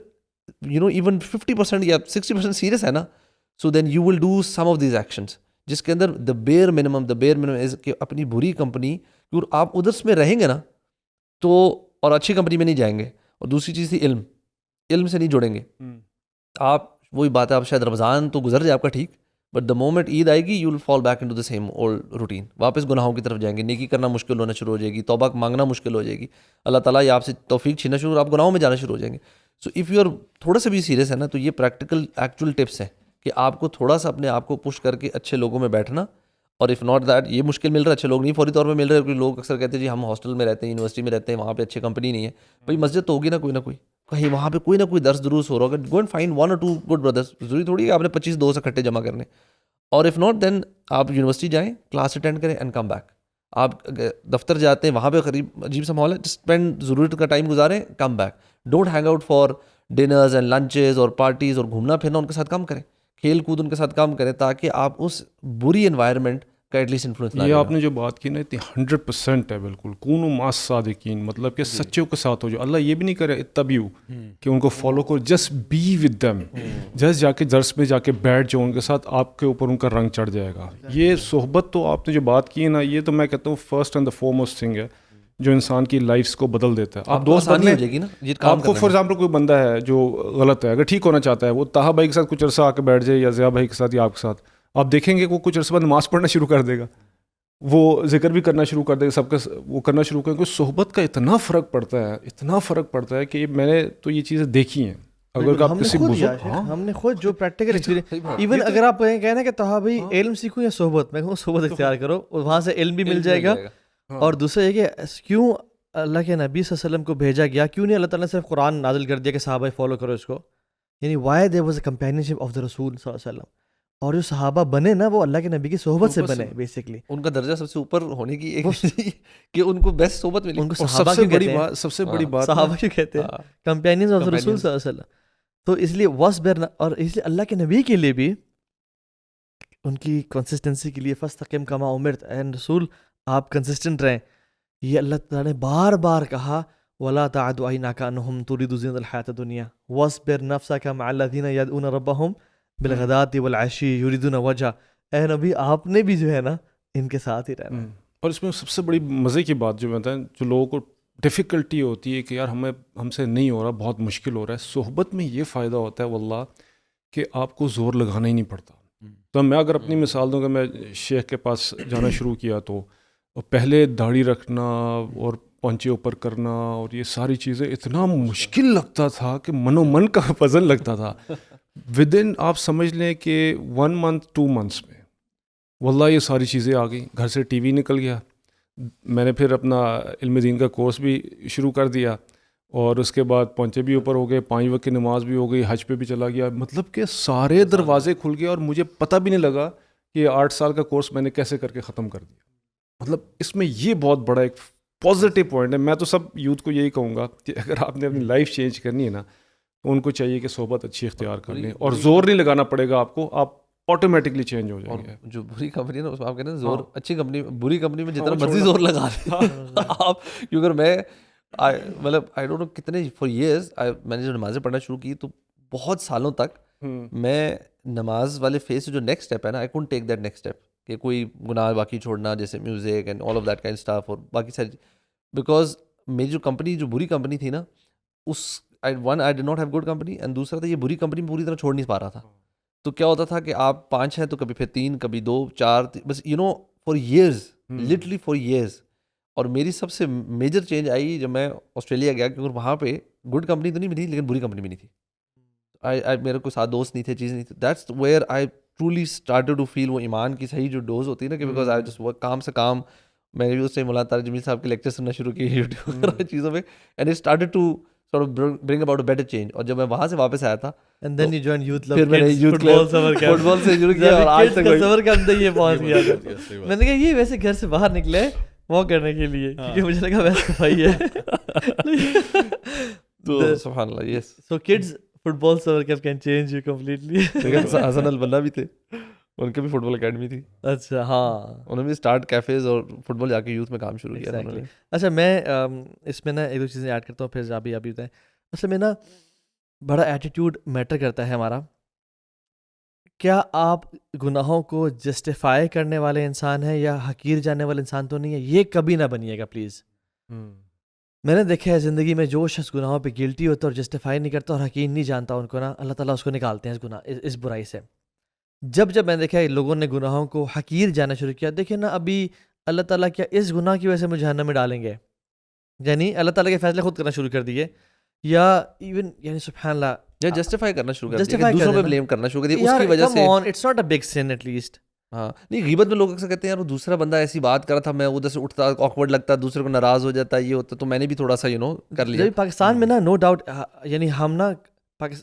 you know even 50% یا 60% سیریس ہے نا, so then you will do some of these actions, جس کے اندر دا بیئر منیمم از کہ اپنی بری کمپنی, کیونکہ آپ ادھر میں رہیں گے نا تو, اور اچھی کمپنی میں نہیں جائیں گے. اور دوسری چیز تھی علم سے نہیں جڑیں گے آپ. وہی بات ہے, آپ شاید رمضان تو گزر جائے آپ کا ٹھیک, بٹ دا مومنٹ عید آئے گی you will fall back into the same old routine, واپس گناہوں کی طرف جائیں گے, نیکی کرنا مشکل ہونا شروع ہو جائے گی, توبہ مانگنا مشکل ہو جائے گی, اللہ تعالیٰ یہ آپ سے توفیق چھیننا شروع, آپ گناہوں میں جانا شروع ہو جائیں گے. سو اف یو آر تھوڑا سا بھی سیریس ہے نا, تو یہ پریکٹیکل ایکچوئل ٹپس ہیں کہ آپ کو تھوڑا سا اپنے آپ کو پش کر کے اچھے لوگوں میں بیٹھنا, اور اف ناٹ دیٹ, یہ مشکل مل رہا ہے, اچھے لوگ نہیں فوری طور پہ مل رہے, کیونکہ لوگ اکثر کہتے ہیں جی ہم ہاسٹل میں رہتے ہیں, یونیورسٹی میں رہتے ہیں, وہاں پہ اچھی کمپنی نہیں ہے. بھائی مسجد تو ہوگی نا کوئی, کہیں وہاں پہ کوئی نہ کوئی درس دروس ہو رہا ہوگا, go and find 1 or 2 good brothers. ضروری تھوڑی ہے آپ نے 25 دوست اکٹھے جمع کرنے, اور اف ناٹ دین آپ یونیورسٹی جائیں, کلاس اٹینڈ کریں اینڈ کم بیک. آپ دفتر جاتے ہیں, وہاں پہ قریب عجیب سا ماحول ہے, اسپینڈ ضرورت کا ٹائم گزاریں, come back. Don't hang out for dinners and lunches اور پارٹیز, اور گھومنا پھرنا ان کے ساتھ کم کریں, کھیل کود ان کے ساتھ کم کریں, تاکہ آپ اس بری انوائرمنٹ کا ایٹ لیسٹ انفلوئنس نہ یہ آپ نے جو بات کی نا اتنی 100% ہے بالکل. کونوا مع الصادقین, مطلب کہ سچوں کے ساتھ ہو جو. اللہ یہ بھی نہیں کرے اتبعوا کہ ان کو فالو کرو, just be with them, just جا کے درس میں جا کے بیٹھ جاؤ ان کے ساتھ, آپ کے اوپر ان کا رنگ چڑھ جائے گا. یہ صحبت تو آپ نے جو بات کی ہے نا, یہ تو میں کہتا ہوں first and the foremost thing ہے جو انسان کی لائفس کو بدل دیتا ہے. آپ دوست بدلیں, ہو جائے گی نا. آپ کو فار ایگزامپل کوئی بندہ ہے جو غلط ہے, اگر ٹھیک ہونا چاہتا ہے, وہ طاہا بھائی کے ساتھ کچھ عرصہ آ کے بیٹھ جائے, یا ضیاء بھائی کے ساتھ, یا آپ کے ساتھ, آپ دیکھیں گے وہ کچھ عرصے بعد نماز پڑھنا شروع کر دے گا, وہ ذکر بھی کرنا شروع کر دے گا, سب کا وہ کرنا شروع کریں گے. صحبت کا اتنا فرق پڑتا ہے کہ میں نے تو یہ چیزیں دیکھی ہیں. اگر آپ کسی ہم نے خود جو پریکٹیکل ایکسپیرینس, ایون اگر آپ کہنا کہ طاہا بھائی علم سیکھو یا صحبت, میں کہوں صحبت اختیار کرو, وہاں سے علم بھی مل جائے گا. اور دوسرا یہ کہ کیوں اللہ کے نبی صلی اللہ علیہ وسلم کو بھیجا گیا, کیوں نہیں اللہ تعالیٰ نے صرف قرآن نازل کر دیا کہ صحابہ فالو کرو اس کو, یعنی why there was a companionship of the رسول صلی اللہ علیہ وسلم. اور جو صحابہ بنے نا, وہ اللہ کے نبی کی صحبت سے بنے بیسکلی. ان کا درجہ سب سے اوپر ہونے کی ایک کہ ان کو بیسٹ صحبت ملی. ان کو صحابہ سب سے بڑی بات صحابہ کیوں کہتے ہیں, کمپینینز آف دا رسول صلی اللہ علیہ وسلم. تو اس لیے وصبر, اور اس لیے اللہ کے نبی کے لیے بھی ان کی کنسسٹنسی کے لیے فاستقم کما امرت, اینڈ رسول آپ کنسسٹنٹ رہیں. یہ اللہ تعالیٰ نے بار بار کہا, ولا تعد عیناک عنہم ترید زینۃ الحیاۃ الدنیا واصبر نفسک مع الذین یدعون ربہم بالغداۃ والعشی یریدون وجہہ. اے نبی آپ نے بھی جو ہے نا ان کے ساتھ ہی رہنا. اور اس میں سب سے بڑی مزے کی بات جو بتائیں, جو لوگوں کو ڈیفیکلٹی ہوتی ہے کہ یار ہم سے نہیں ہو رہا, بہت مشکل ہو رہا ہے, صحبت میں یہ فائدہ ہوتا ہے واللہ کہ آپ کو زور لگانا ہی نہیں پڑتا. تو میں اگر اپنی مثال دوں کہ میں شیخ کے پاس جانا شروع کیا, تو پہلے داڑھی رکھنا اور پونچے اوپر کرنا اور یہ ساری چیزیں اتنا مشکل لگتا تھا کہ من و من کا پزل لگتا تھا. ود ان آپ سمجھ لیں کہ 1 month 2 months میں واللہ یہ ساری چیزیں آ گئیں. گھر سے ٹی وی نکل گیا, میں نے پھر اپنا علم دین کا کورس بھی شروع کر دیا, اور اس کے بعد پونچے بھی اوپر ہو گئے, 5 وقت کی نماز بھی ہو گئی, حج پہ بھی چلا گیا. مطلب کہ سارے دروازے کھل گئے اور مجھے پتہ بھی نہیں لگا کہ 8 سال کا کورس میں نے کیسے کر کے ختم کر دیا. مطلب اس میں یہ بہت بڑا ایک پازیٹیو پوائنٹ ہے. میں تو سب یوتھ کو یہی کہوں گا کہ اگر آپ نے اپنی لائف چینج کرنی ہے نا, تو ان کو چاہیے کہ صحبت اچھی اختیار کر لیں, اور زور نہیں لگانا پڑے گا آپ کو, آپ آٹومیٹکلی چینج ہو جائیں گے. جو بری کمپنی ہے نا, اس میں آپ کہتے ہیں زور, اچھی کمپنی, بری کمپنی میں جتنا مرضی زور لگا لیں آپ, کیونکہ میں مطلب آئی ڈونٹ نو کتنے فار ایئرز میں نے جو نمازیں پڑھنا شروع کی, تو بہت سالوں تک میں نماز والے فیز سے جو نیکسٹ اسٹیپ ہے نا, I can't take that next step کہ کوئی گناہ باقی چھوڑنا, جیسے music and all of that kind stuff اور باقی ساری, بیکاز میری جو کمپنی, جو بری کمپنی تھی نا, اس one I did not have good company, and دوسرا تھا یہ بری کمپنی پوری طرح چھوڑ نہیں پا رہا تھا. تو کیا ہوتا تھا کہ آپ 5 ہیں تو کبھی پھر 3, کبھی 2, 4, بس you know for years, literally for years. اور میری سب سے میجر چینج آئی جب میں آسٹریلیا گیا, کیونکہ وہاں پہ گڈ کمپنی تو نہیں ملی, لیکن بری کمپنی بھی نہیں تھی. میرے کوئی ساتھ دوست نہیں تھے, چیز نہیں تھی. That's where I truly started to feel وہ ایمان کی صحیح جو ڈوز ہوتی ہے نا, کہ بیکاز آئی جسٹ ورک, کام سے کام. میں نے بھی اس ٹائم مولانا طارق جمیل صاحب کے لیکچر سننا شروع کیے یوٹیوب چیزوں پہ, and it started to sort of bring about a better change. اور جب میں وہاں سے واپس آیا تھا, and then you joined youth club, پھر میں نے یوتھ کلب فٹ بال سے شروع کیا, اور آج تک سمر کیمپ تک یہ پہنچ گیا. میں نے کہا یہ ویسے گھر سے باہر نکلے واک کرنے کے لیے, کیونکہ مجھے لگا ویسے بھائی ہے. تو سبحان اللہ, یس. So kids football summer camp can change you completely. لیکن حسن البنا بھی تھے, ان کے بھی فٹ بال اکیڈمی تھی. اچھا, ہاں, انہوں نے بھی اسٹارٹ کیفیز اور فٹ بال جا کے یوتھ میں کام شروع کیا انہوں نے. اچھا, میں اس میں نا ایک دو چیزیں ایڈ کرتا ہوں, پھر ابھی بتائیں. اصل میں نا بڑا ایٹیٹیوڈ میٹر کرتا ہے ہمارا. کیا آپ گناہوں کو جسٹیفائی کرنے والے انسان ہیں یا حقیر جانے والے انسان تو نہیں ہے, یہ کبھی نہ بنیے گا پلیز. میں نے دیکھا ہے زندگی میں جو شخص گناہوں پہ گلٹی ہوتا ہے اور جسٹیفائی نہیں کرتا اور حقیر نہیں جانتا ان کو نا, اللہ تعالیٰ اس کو نکالتے ہیں اس گناہ, اس برائی سے. جب میں نے دیکھا لوگوں نے گناہوں کو حقیر جانا شروع کیا، دیکھیں نا ابھی اللہ تعالیٰ کیا اس گناہ کی وجہ سے مجھے جہنم میں ڈالیں گے، یعنی اللہ تعالیٰ کے فیصلے خود کرنا شروع کر دیے، یا ایون یعنی سبحان اللہ یا جسٹیفائی کرنا شروع کر دیا، justify دوسروں کر پہ دینا۔ بلیم کرنا شروع کر دیا اس کی وجہ سے۔ It's not a big sin at least. ہاں نہیں، غیبت میں لوگ اکثر کہتے ہیں یار وہ دوسرا بندہ ایسی بات کرا تھا، میں ادھر سے اٹھتا آکورڈ لگتا، دوسرے کو ناراض ہو جاتا، یہ ہوتا، تو میں نے بھی تھوڑا سا کر لیا۔ پاکستان میں نا نو ڈاؤٹ یعنی ہم نا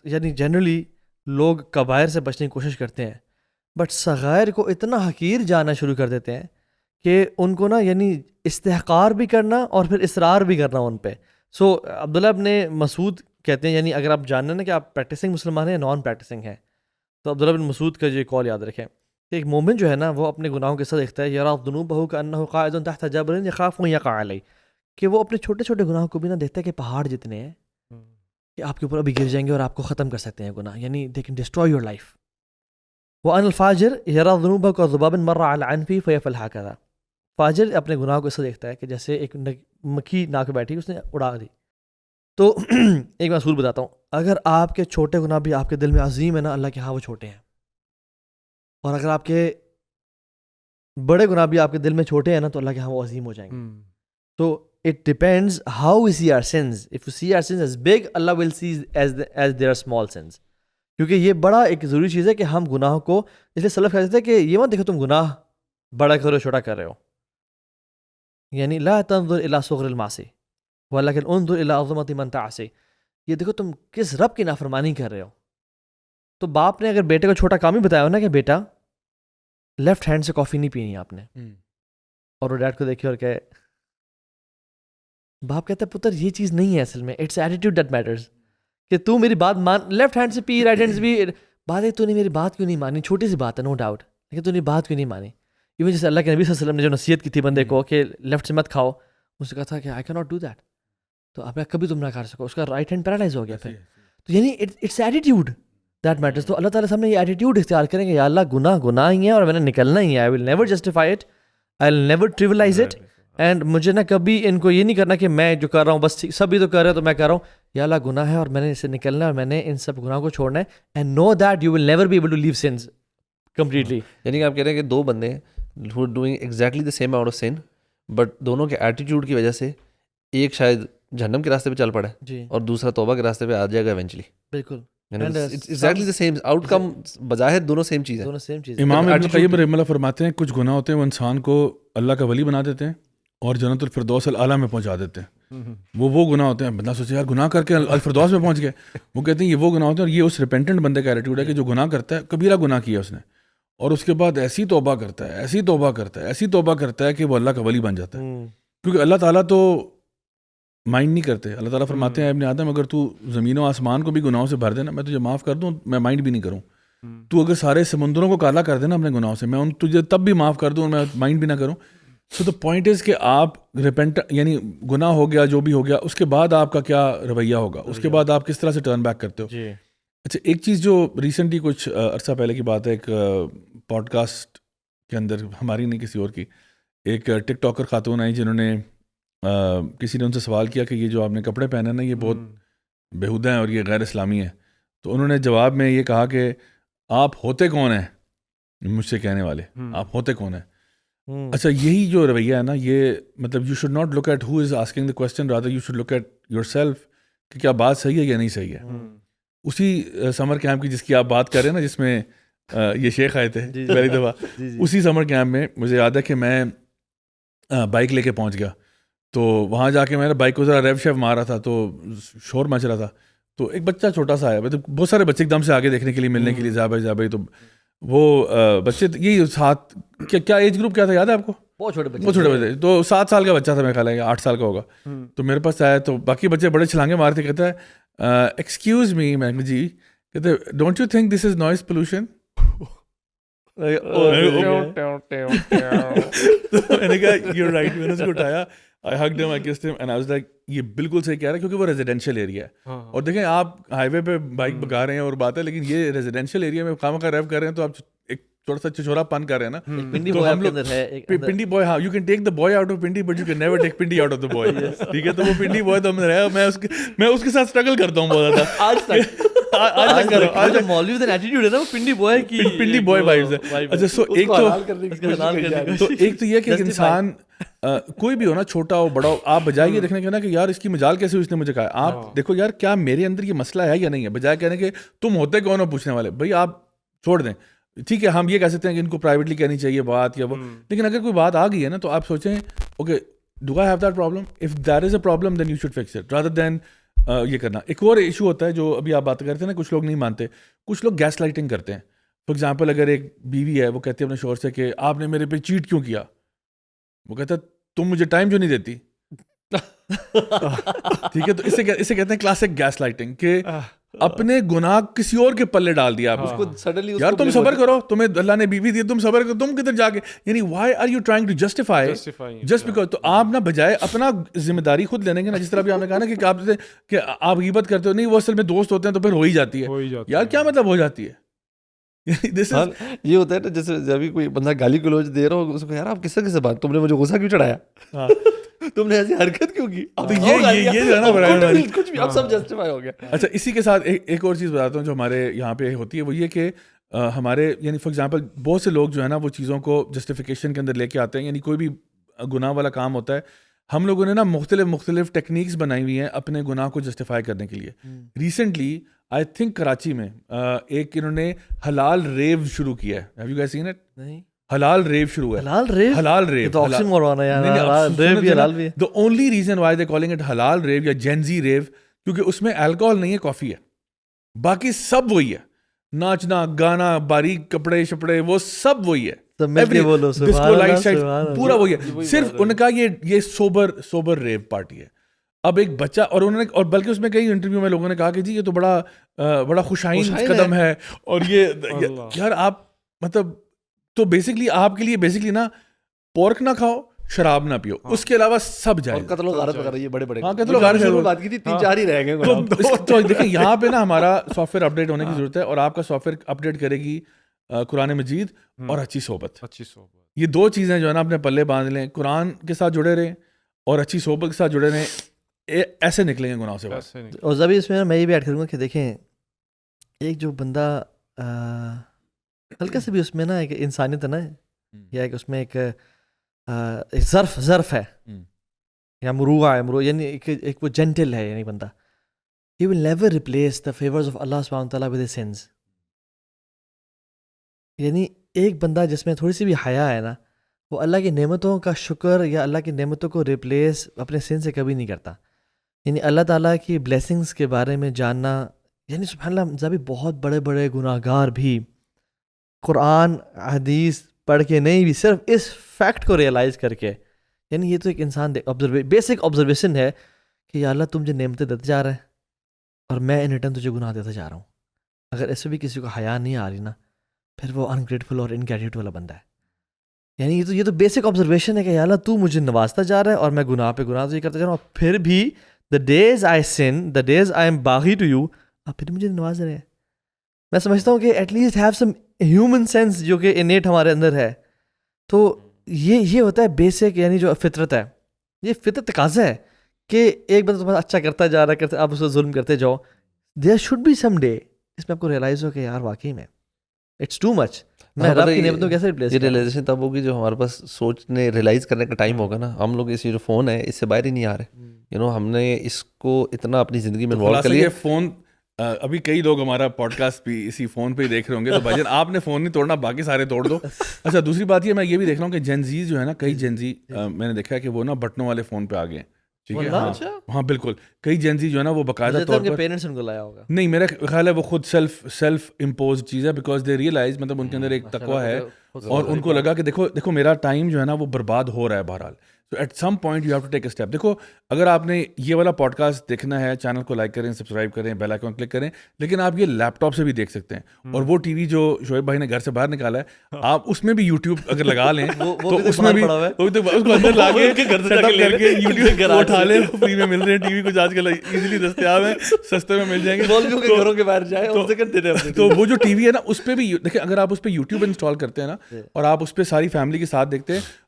یعنی جنرلی لوگ کبائر سے بچنے کی کوشش کرتے ہیں، بٹ صغائر کو اتنا حقیر جانا شروع کر دیتے ہیں کہ ان کو نا یعنی استحقار بھی کرنا اور پھر اصرار بھی کرنا ان پہ۔ سو عبداللہ ابن مسعود کہتے ہیں، یعنی اگر آپ جاننا نا کہ آپ پریکٹسنگ مسلمان ہیں یا نان پریکٹسنگ ہیں، تو عبداللہ بن مسعود کا یہ کال یاد رکھیں کہ ایک مومن جو ہے نا وہ اپنے گناہوں کے ساتھ دیکھتا ہے، یرا ذنوبہ کأنہ قاعد تحت جبل یخاف ان یقع علیہ، کہ وہ اپنے چھوٹے چھوٹے گناہوں کو بھی نہ دیکھتا ہے کہ پہاڑ جتنے ہیں کہ آپ کے اوپر ابھی گر جائیں گے اور آپ کو ختم کر سکتے ہیں گناہ، یعنی they can destroy your life. وان الفاجر یرا ذنوبہ کذباب مر علی عنفہ فیفعل ہکذا، فاجر اپنے گناہوں کو ایسا دیکھتا ہے کہ جیسے ایک مکھی ناک پہ بیٹھی اس نے اڑا دی۔ تو ایک میں اصول بتاتا ہوں، اگر آپ کے چھوٹے گناہ بھی آپ کے دل میں عظیم ہے نا، اللہ کے ہاں وہ چھوٹے ہیں، اور اگر آپ کے بڑے گناہ بھی آپ کے دل میں چھوٹے ہیں نا تو اللہ کے ہاں وہ عظیم ہو جائیں گے۔ تو it depends how we see our sins, if you see our sins as big, Allah will see as there are small sins, کیونکہ یہ بڑا ایک ضروری چیز ہے کہ ہم گناہوں کو، اس لیے سلف کہتے تھے کہ یہ مت دیکھو تم گناہ بڑا کر رہے ہو چھوٹا کر رہے ہو، یعنی لا تنظر الی صغر المعصی ولکن انظر الی عظمت من تعصی، یہ دیکھو تم کس رب کی نافرمانی کر رہے ہو۔ تو باپ نے اگر بیٹے کو چھوٹا کام ہی بتایا ہو نا کہ بیٹا لیفٹ ہینڈ سے کافی نہیں پینی آپ نے، اور وہ ڈیڈ کو دیکھے اور کہے، باپ کہتا ہے پتر یہ چیز نہیں ہے اصل میں، اٹس ایٹیٹیوڈ دیٹ میٹرز، کہ تو میری بات مان، لیفٹ ہینڈ سے پی رائٹ ہینڈ سے بھی، بات ہے تو نے میری بات کیوں نہیں مانی، چھوٹی سی بات ہے نو ڈاؤٹ، لیکن تو نے بات کیوں نہیں مانی۔ ایون جیسے اللہ کے نبی صلی اللہ علیہ وسلم نے جو نصیحت کی تھی بندے کو کہ لیفٹ سے مت کھاؤ، اس نے کہا تھا کہ I can not do that, تو آپ کبھی تم نہ کھا سکو، اس کا رائٹ ہینڈ پیرالائز ہو گیا پھر۔ تو یعنی اٹس ایٹیٹیوڈ دیٹ میٹرز۔ تو اللہ تعالیٰ سامنے یہ ایٹیٹیوڈ اختیار کریں کہ یا اللہ گناہ ہی ہے اور میں نے نکلنا ہی ہے، I will never justify it, I will never trivialize it, and مجھے نا کبھی ان کو یہ نہیں کرنا کہ میں جو کر رہا ہوں بس سبھی تو کر رہے ہیں تو میں کر رہا ہوں، یا اللہ گناہ ہے اور میں نے اس سے نکلنا ہے اور میں نے ان سب گناہوں کو چھوڑنا ہے، and know that you will never be able to leave sins completely. یعنی کہ آپ کہہ رہے ہیں کہ دو بندے ہیں who are doing exactly the same amount of sin but دونوں کے ایٹیٹیوڈ کی وجہ سے ایک شاید جہنم کے راستے پہ چل پڑا ہے جی اور دوسرا توبہ کے راستے پہ آ جائے گا ایونچولی۔ بالکل، ایگزیکٹلی دا سیم آؤٹ کم، بظاہر دونوں سیم چیز ہے۔ دونوں سیم چیز۔ امام ابن قیم رحمہ اللہ فرماتے ہیں کچھ گناہ ہوتے ہیں وہ انسان کو اللہ کا ولی بنا دیتے ہیں اور جنت الفردوس الاعلیٰ میں پہنچا دیتے ہیں۔ وہ گناہ ہوتے ہیں، بندہ سوچے یار گناہ کر کے الفردوس میں پہنچ گئے، وہ کہتے ہیں یہ وہ گناہ ہوتے ہیں، اور یہ اس ریپینٹنٹ بندے کا ایٹیٹیوڈ ہے کہ جو گناہ کرتا ہے، کبیرہ گناہ کیا اس نے، اور اس کے بعد ایسی توبہ کرتا ہے، ایسی توبہ کرتا ہے، ایسی توبہ کرتا ہے کہ وہ اللہ کا ولی بن جاتا ہے۔ کیونکہ اللہ تعالیٰ تو مائنڈ نہیں کرتے۔ اللہ تعالیٰ فرماتے ہیں ابن آدم اگر تو زمین و آسمان کو بھی گناہوں سے بھر دینا، میں تجھے معاف کر دوں، میں مائنڈ بھی نہیں کروں۔ تو اگر سارے سمندروں کو کالا کر دینا اپنے گناہوں سے، میں تجھے تب بھی معاف کر دوں اور میں مائنڈ بھی نہ کروں۔ سو دا پوائنٹ از کہ آپ ریپینٹ، یعنی گناہ ہو گیا جو بھی ہو گیا، اس کے بعد آپ کا کیا رویہ ہوگا، اس کے بعد آپ کس طرح سے ٹرن بیک کرتے ہو۔ اچھا ایک چیز جو ریسنٹلی کچھ عرصہ پہلے کی بات ہے، ایک پوڈ کاسٹ کے اندر، ہماری نہیں کسی اور کی، ایک ٹک ٹاکر خاتون آئی جنہوں نے کسی نے ان سے سوال کیا کہ یہ جو آپ نے کپڑے پہنے نا یہ بہت بیہودہ ہیں اور یہ غیر اسلامی ہے۔ تو انہوں نے جواب میں یہ کہا کہ آپ ہوتے کون ہیں مجھ سے کہنے والے، آپ ہوتے کون ہیں۔ اچھا یہی جو رویہ ہے نا، یہ مطلب you should not look at who is asking the question, rather you should look at yourself کہ کیا بات صحیح ہے یا نہیں صحیح ہے۔ اسی سمر کیمپ کی جس کی آپ بات کر رہے ہیں نا، جس میں یہ شیخ آئے تھے پہلی دفعہ، اسی سمر کیمپ میں مجھے یاد ہے کہ میں بائک لے کے پہنچ گیا، تو وہاں جا کے میں نے بائک کو ذرا ریو شیو مار رہا تھا تو شور مچ رہا تھا، تو ایک بچہ چھوٹا سا آیا، مطلب بہت سارے بچے ایک دم سے آگے دیکھنے کے لیے، ملنے کے لیے، جا بھائی، تو وہ بچے یہی ساتھ، کیا ایج گروپ کیا تھا یاد ہے آپ کو؟ بہت چھوٹے بچے، تو 7 سال کا بچہ تھا، میرا خیال ہے 8 سال کا ہوگا۔ تو میرے پاس آیا تو باقی بچے بڑے چھلانگے مارتے، کہتا ہے ایکسکیوز می، میں جی، کہتے don't you think this is noise pollution? میں نے کہا یو رائٹ، میں نے اس کو اٹھایا، I hugged him, I kissed him, and I was like یہ بالکل صحیح کہہ رہا ہے، کیونکہ وہ ریزیڈینشیل ایریا ہے، اور دیکھیں آپ ہائی وے پہ بائک بگا رہے ہیں اور بات ہے، لیکن یہ ریزیڈینشیل ایریا میں خواہ مخواہ ریو کر رہے ہیں، تو آپ ایک تھوڑا سا چھچورا پن کر رہے ہیں نا۔ تو ہم لوگ پنڈی بوائے، ہاں you can take the boy out of Pindi but you can never take Pindi out of the boy, ٹھیک ہے؟ تو وہ پنڈی بوائے تو ہم نے رہا، میں اس کے ساتھ اسٹرگل کرتا ہوں بہت زیادہ آج تک، آج تک کرو جو مولوی کا ایٹیٹیوڈ ہے نا وہ پنڈی بوائے کی پنڈی بوائے وائبز ہے. اچھا سو ایک تو ایک تو یہ کہ انسان کوئی بھی ہو نا, چھوٹا ہو بڑا ہو, آپ بجائے یہ دیکھنے کے نا کہ یار اس کی مجال کیسے ہوئی, اس نے مجھے کہا, آپ دیکھو یار کیا میرے اندر یہ مسئلہ ہے یا نہیں ہے, بجائے کہنے کہ تم ہوتے کون ہو پوچھنے والے. بھائی آپ چھوڑ دیں, ٹھیک ہے ہم یہ کہہ سکتے ہیں کہ ان کو پرائیویٹلی کہنی چاہیے بات یا وہ, لیکن اگر کوئی بات آ گئی ہے نا تو آپ سوچیں okay do I have that problem, if that is a problem then you should fix it rather than یہ کرنا. ایک اور ایشو ہوتا ہے جو ابھی آپ بات کرتے ہیں نا, کچھ لوگ نہیں مانتے, کچھ لوگ گیس لائٹنگ کرتے ہیں. فار ایگزامپل اگر ایک بیوی ہے, وہ کہتی ہے اپنے شوہر سے کہ آپ نے میرے پہ چیٹ کیوں کیا, وہ کہتا ہے تم مجھے ٹائم جو نہیں دیتی. ٹھیک ہے, تو اسے کہتے ہیں کلاسک گیس لائٹنگ, کہ اپنے گناہ کسی اور کے پلے ڈال دیا آپ کو. یار تم صبر کرو, تمہیں اللہ نے بیوی دی, تم صبر کرو, تم کدھر جا کے, یعنی why are you trying to justify just because. تو آپ نہ بجائے اپنا ذمہ داری خود لینے کے نا, جس طرح بھی آپ نے کہا نا کہ آپ غیبت کرتے ہو, نہیں وہ اصل میں دوست ہوتے ہیں تو پھر ہو ہی جاتی ہے. یار کیا مطلب ہو جاتی ہے, یہ ہوتا ہے نا جیسے جب کوئی بندہ گالی گلوچ دے رہا ہو, اس کو یار آپ کس سے بات, تم نے مجھے غصہ کیوں چڑھایا, تم نے ایسی حرکت کیوں کی, تو یہ جو ہے نا کچھ بھی اب سب جسٹیفائی ہو گیا. اچھا اسی کے ساتھ ایک اور چیز بتاتا ہوں جو ہمارے یہاں پہ ہوتی ہے, وہ یہ کہ ہمارے یعنی فار ایگزامپل بہت سے لوگ جو ہے نا وہ چیزوں کو جسٹیفیکیشن کے اندر لے کے آتے ہیں. یعنی کوئی بھی گناہ والا کام ہوتا ہے, ہم لوگوں نے نا مختلف ٹیکنیکس بنائی ہوئی ہیں اپنے گناہ کو جسٹیفائی کرنے کے لیے. ریسنٹلی آئی تھنک کراچی میں ایک انہوں نے حلال ریو شروع کیا ہے. Have you guys seen it? نہیں, حلال ریو شروع ہوا ہے. حلال ریو تو آکسیمورون ہے یار, ریو بھی حلال بھی ہے. The only reason why they calling it حلال ریو یا جینزی ریو, کیونکہ اس میں الکوہول نہیں ہے, کافی ہے, باقی سب وہی ہے, ناچنا گانا باریک کپڑے شپڑے وہ سب وہی ہے, پورا وہی ہے. صرف ان کا یہ سوبر ریو پارٹی ہے. اب ایک بچہ, اور انہوں نے, اور بلکہ اس میں کئی انٹرویو میں لوگوں نے کہا کہ جی یہ تو بڑا خوشائن قدم ہے, اور یہ یار آپ مطلب تو بیسکلی آپ کے لیے بیسکلی نا پورک نہ کھاؤ, شراب نہ پیو, اس کے علاوہ سب جائے. اور قتل و غارت وغیرہ یہ بڑے ہاں قتل و غارت بات کی تھی, 3-4 ہی رہ گئے. تو دیکھیں یہاں پہ نا ہمارا سافٹ ویئر اپڈیٹ ہونے کی ضرورت ہے, اور آپ کا سافٹ ویئر اپڈیٹ کرے گی قرآن مجید اور اچھی صحبت. یہ دو چیزیں جو ہے نا اپنے پلے باندھ لیں, قرآن کے ساتھ جڑے رہیں اور اچھی صحبت کے ساتھ جڑے رہیں, ایسے نکلیں گے گناہوں سے باہر. اور ابھی اس میں یہ بھی ایڈ کروں گا کہ دیکھیں ایک جو بندہ ہلکا سے بھی اس میں نا ایک انسانیت ہے نا, یا کہ اس میں ایک ظرف ہے یا مروعہ ہے, یعنی ایک وہ جینٹل ہے, یعنی بندہ he will never replace the favors of Allah subhanahu wa ta'ala with his sins. یعنی ایک بندہ جس میں تھوڑی سی بھی حیا ہے نا, وہ اللہ کی نعمتوں کا شکر یا اللہ کی نعمتوں کو ریپلیس اپنے سن سے کبھی نہیں کرتا. یعنی اللہ تعالیٰ کی بلیسنگز کے بارے میں جاننا, یعنی سبحان اللہ جب بہت بڑے بڑے گناہ گار بھی قرآن حدیث پڑھ کے نہیں, بھی صرف اس فیکٹ کو ریئلائز کر کے, یعنی یہ تو ایک انسان بیسک آبزرویشن ہے کہ یا اللہ تم مجھے نعمتیں دیتے جا رہے ہیں اور میں ان ریٹرن تجھے گناہ دیتا جا رہا ہوں. اگر اس سے بھی کسی کو حیا نہیں آ رہی نا, پھر وہ انگریٹفل اور انگریٹیوڈ والا بندہ ہے. یعنی یہ تو بیسک آبزرویشن ہے کہ یا اللہ تو مجھے نوازتا جا رہا ہے اور میں گناہ پہ گناہ تو یہ کرتا جا رہا ہوں, اور پھر بھی the days I sin, the days I am باغی to you, آپ پھر مجھے نواز رہے ہیں. میں سمجھتا ہوں کہ at least have some human sense جو کہ انیٹ ہمارے اندر ہے. تو یہ ہوتا ہے بیسک, یعنی جو فطرت ہے, یہ فطرت تقاضا ہے کہ ایک بندہ تمہارا اچھا کرتا جا رہا ہے, آپ اس کو ظلم کرتے جاؤ. There should be some day اس میں آپ کو ریئلائز ہو کہ یار واقعی میں اٹس ٹو مچ, میں رب کی نعمتوں کیسے ریپلیس. یہ ریئلائزیشن تب ہوگی جو ہمارے پاس سوچنے ریئلائز کرنے کا ٹائم ہوگا نا. ہم لوگ اس جو فون ہے اس سے باہر ہی نہیں آ رہے, ہم نے اس کو اتنا اپنی زندگی میں انوالو کر لیا. فون ابھی کئی لوگ ہمارا پوڈ کاسٹ بھی اسی فون پہ ہی دیکھ رہے ہوں گے, تو بھائی جان آپ نے فون نہیں توڑنا, باقی سارے توڑ دو. اچھا دوسری بات یہ میں یہ بھی دیکھ رہا ہوں کہ جینزی جو ہے نا, کئی جینزی میں نے دیکھا ہے کہ وہ نا بٹنوں والے فون پہ آ گئے ہیں. ٹھیک ہے, ہاں بالکل, کئی جینزی جو ہے نا وہ باقاعدہ طور پر پیرنٹس ان کو لایا ہوگا. نہیں میرا خیال ہے وہ خود سیلف امپوز چیز ہے, بیکاز دے ریئلائز, مطلب ان کے اندر ایک تقویٰ ہے, اور ان کو لگا کہ دیکھو میرا ٹائم جو ہے نا وہ برباد ہو رہا ہے بہرحال. تو at some point you have to take a step. دیکھو اگر آپ نے یہ والا پوڈ کاسٹ دیکھنا ہے, چینل کو لائک کریں, سبسکرائب کریں, بیل آئیکن کلک کریں, لیکن آپ یہ لیپ ٹاپ سے بھی دیکھ سکتے ہیں. اور وہ ٹی وی جو شعیب بھائی نے گھر سے باہر نکالا ہے, آپ اس میں بھی یوٹیوب اگر لگا لیں تو اس میں بھی اس کو اندر لا کے سیٹ اپ کر کے یوٹیوب اٹھا لیں, فری میں مل رہے ہیں. ٹی وی کچھ آج کل ایزیلی دستیاب ہیں, سستے میں مل جائیں گے, گھروں کے باہر جائے. تو وہ جو ٹی وی ہے نا اس پہ بھی دیکھیں, اگر آپ اس پہ یوٹیوب انسٹال کرتے ہیں نا اور آپ اس پہ ساری فیملی کے ساتھ دیکھتے ہیں,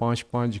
5-5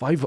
5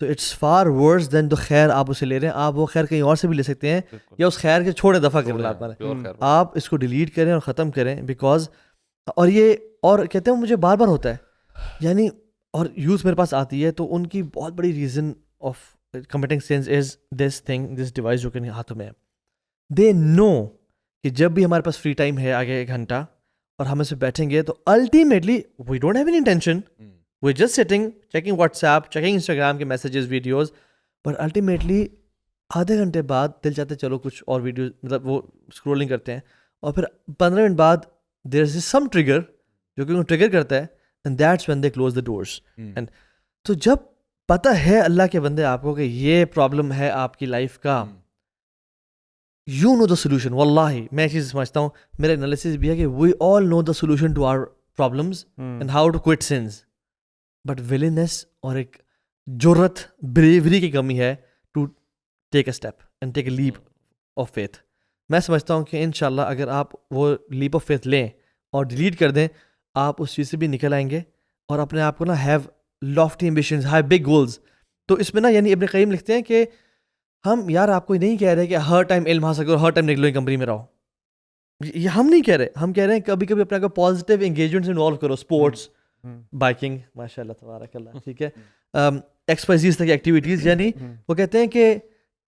تو اٹس فار ورس دین جو خیر آپ اسے لے رہے ہیں. آپ وہ خیر کہیں اور سے بھی لے سکتے ہیں, یا اس خیر کے چھوڑے دفعہ کریں اللہ تعالیٰ. آپ اس کو ڈیلیٹ کریں اور ختم کریں, بیکاز اور یہ اور کہتے ہیں مجھے بار بار ہوتا ہے, یعنی اور یوتھ میرے پاس آتی ہے تو ان کی بہت بڑی reason of committing sense is this thing, this device جو کہ ہاتھوں میں ہے. دے نو کہ جب بھی ہمارے پاس فری ٹائم ہے آگے 1 گھنٹہ اور ہم اس پہ بیٹھیں گے تو ultimately we don't have any intention, we just sitting checking WhatsApp, checking Instagram کے میسیجز ویڈیوز, بٹ الٹیمیٹلی آدھے گھنٹے بعد دل چاہتے چلو کچھ اور ویڈیوز مطلب وہ اسکرولنگ کرتے ہیں, اور پھر 15 منٹ بعد دیر از سم ٹریگر جو کہ ٹریگر کرتا ہے, and that's when they close the doors. And تو جب پتہ ہے اللہ کے بندے آپ کو کہ یہ پرابلم ہے آپ کی لائف کا, یو نو دا سولوشن. واللہ میں چیز سمجھتا ہوں, میرا انالیسس بھی ہے کہ we all know the solution to our problems and how to quit sins, but willingness اور ایک جرت بریوری کی کمی ہے to take a step and take a leap of faith. میں سمجھتا ہوں کہ انشاءاللہ اگر آپ وہ لیپ آف فیتھ لیں اور ڈیلیٹ کر دیں, آپ اس چیز سے بھی نکل آئیں گے, اور اپنے آپ کو نا have lofty ambitions, have big goals. تو اس میں نا یعنی ابن قیم لکھتے ہیں کہ ہم یار آپ کو نہیں کہہ رہے کہ ہر ٹائم علم حاصل کرو, ہر ٹائم نکلو کمپنی میں رہو, یہ ہم نہیں کہہ رہے. ہم کہہ رہے ہیں کبھی کبھی اپنے کو پازیٹیو انگیجمنٹ سے انوالو کرو, اسپورٹس, بائکنگ, ماشاء اللہ تبارک اللہ, ٹھیک ہے, ایکسپائزیز تک ایکٹیویٹیز. یعنی وہ کہتے ہیں کہ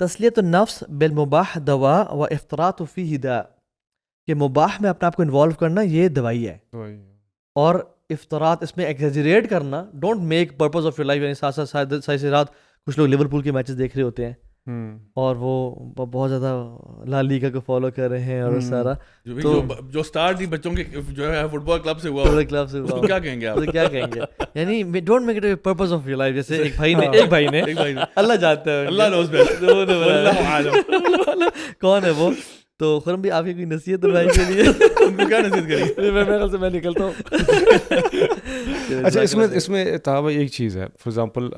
تسلیت النفس بالمباح دوا و افطرات فیہ داء, کہ مباح میں اپنے آپ کو انوالو کرنا یہ دوائی ہے, اور افطرات اس میں ایگزیجریٹ کرنا, don't make purpose of your life. یعنی ساتھ ساتھ رات کچھ لوگ لیورپول کے میچز دیکھ رہے ہوتے ہیں اور وہ بہت زیادہ لا لیگا کو فالو کر رہے ہیں اور سارا جو اسٹار تھی بچوں کے جو ہے فٹ بال کلب سے ہوا, کلب سے ہوا, کیا کہیں گے آپ, کیا کہیں گے, یعنی don't make it purpose of your life. جیسے ایک بھائی نے اللہ جانتا ہے, اللہ نوز بیسٹ, واللہ عالم کون ہے وہ. تو خرم بھی آپ کی کوئی نصیحت بھائی کے لیے ان کو کیا نصیحت کری؟ میں نکلتا ہوں. اچھا اس میں تابع ایک چیز ہے, فار ایگزامپل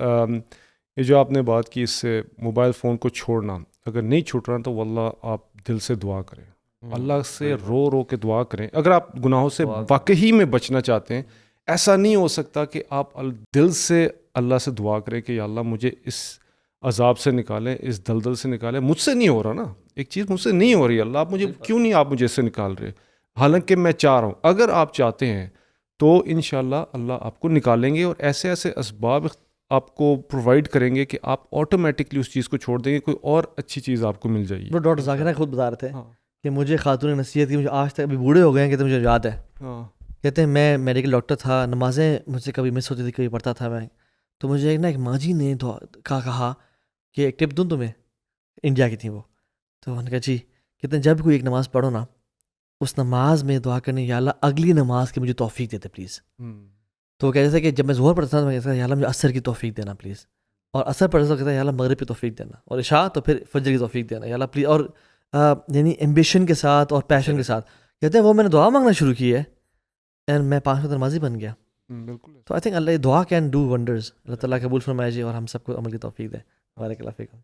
یہ جو آپ نے بات کی, اس سے موبائل فون کو چھوڑنا, اگر نہیں چھوٹ رہا تو واللہ آپ دل سے دعا کریں, اللہ سے رو کے دعا کریں. اگر آپ گناہوں سے واقعی میں بچنا چاہتے ہیں, ایسا نہیں ہو سکتا کہ آپ دل سے اللہ سے دعا کریں کہ یا اللہ مجھے اس عذاب سے نکالیں, اس دلدل سے نکالیں. مجھ سے نہیں ہو رہا نا, ایک چیز مجھ سے نہیں ہو رہی, اللہ آپ مجھے کیوں نہیں, آپ مجھے اس سے نکال رہے, حالانکہ میں چاہ رہا ہوں. اگر آپ چاہتے ہیں تو انشاءاللہ اللہ آپ کو نکالیں گے, اور ایسے ایسے اسباب آپ کو پرووائڈ کریں گے کہ آپ آٹومیٹکلی اس چیز کو چھوڑ دیں گے, کوئی اور اچھی چیز آپ کو مل جائے گی. وہ ڈاکٹر ذاکر خود بتا رہے تھے کہ مجھے خاتون نصیحت کی, مجھے آج تک ابھی بوڑھے ہو گئے ہیں, کہتے مجھے یاد ہے, کہتے ہیں میں میڈیکل ڈاکٹر تھا, نمازیں مجھ سے کبھی مس ہوتی تھی, کبھی پڑھتا تھا میں, تو مجھے ایک ماں جی نے کہا کہ ایک ٹپ دوں تمہیں, انڈیا کی تھیں وہ, تو انہوں نے کہا جی, کہتے ہیں جب کوئی ایک نماز پڑھو نا, اس نماز میں دعا کرنے یا اللہ اگلی نماز کی مجھے توفیق دیتے پلیز. تو وہ کہتے تھے کہ جب میں ظہر پڑھتا تھا, میں کہتا تھا یا اللہ مجھے عصر کی توفیق دینا پلیز, اور عصر پڑھتا تھا کہتا ہے یا اللہ مغرب کی توفیق دینا, اور عشاء تو پھر فجر کی توفیق دینا یا اللہ پلیز. اور یعنی ایمبیشن کے ساتھ اور پیشن کے ساتھ, کہتے ہیں وہ میں نے دعا مانگنا شروع کی ہے اینڈ میں 5 وقت نمازی بن گیا. تو آئی تھنک اللہ دعا کین ڈو ونڈرز. اللہ تعالیٰ قبول فرمائے جی, اور ہم سب کو عمل کی توفیق دے. بارک اللہ فیکم.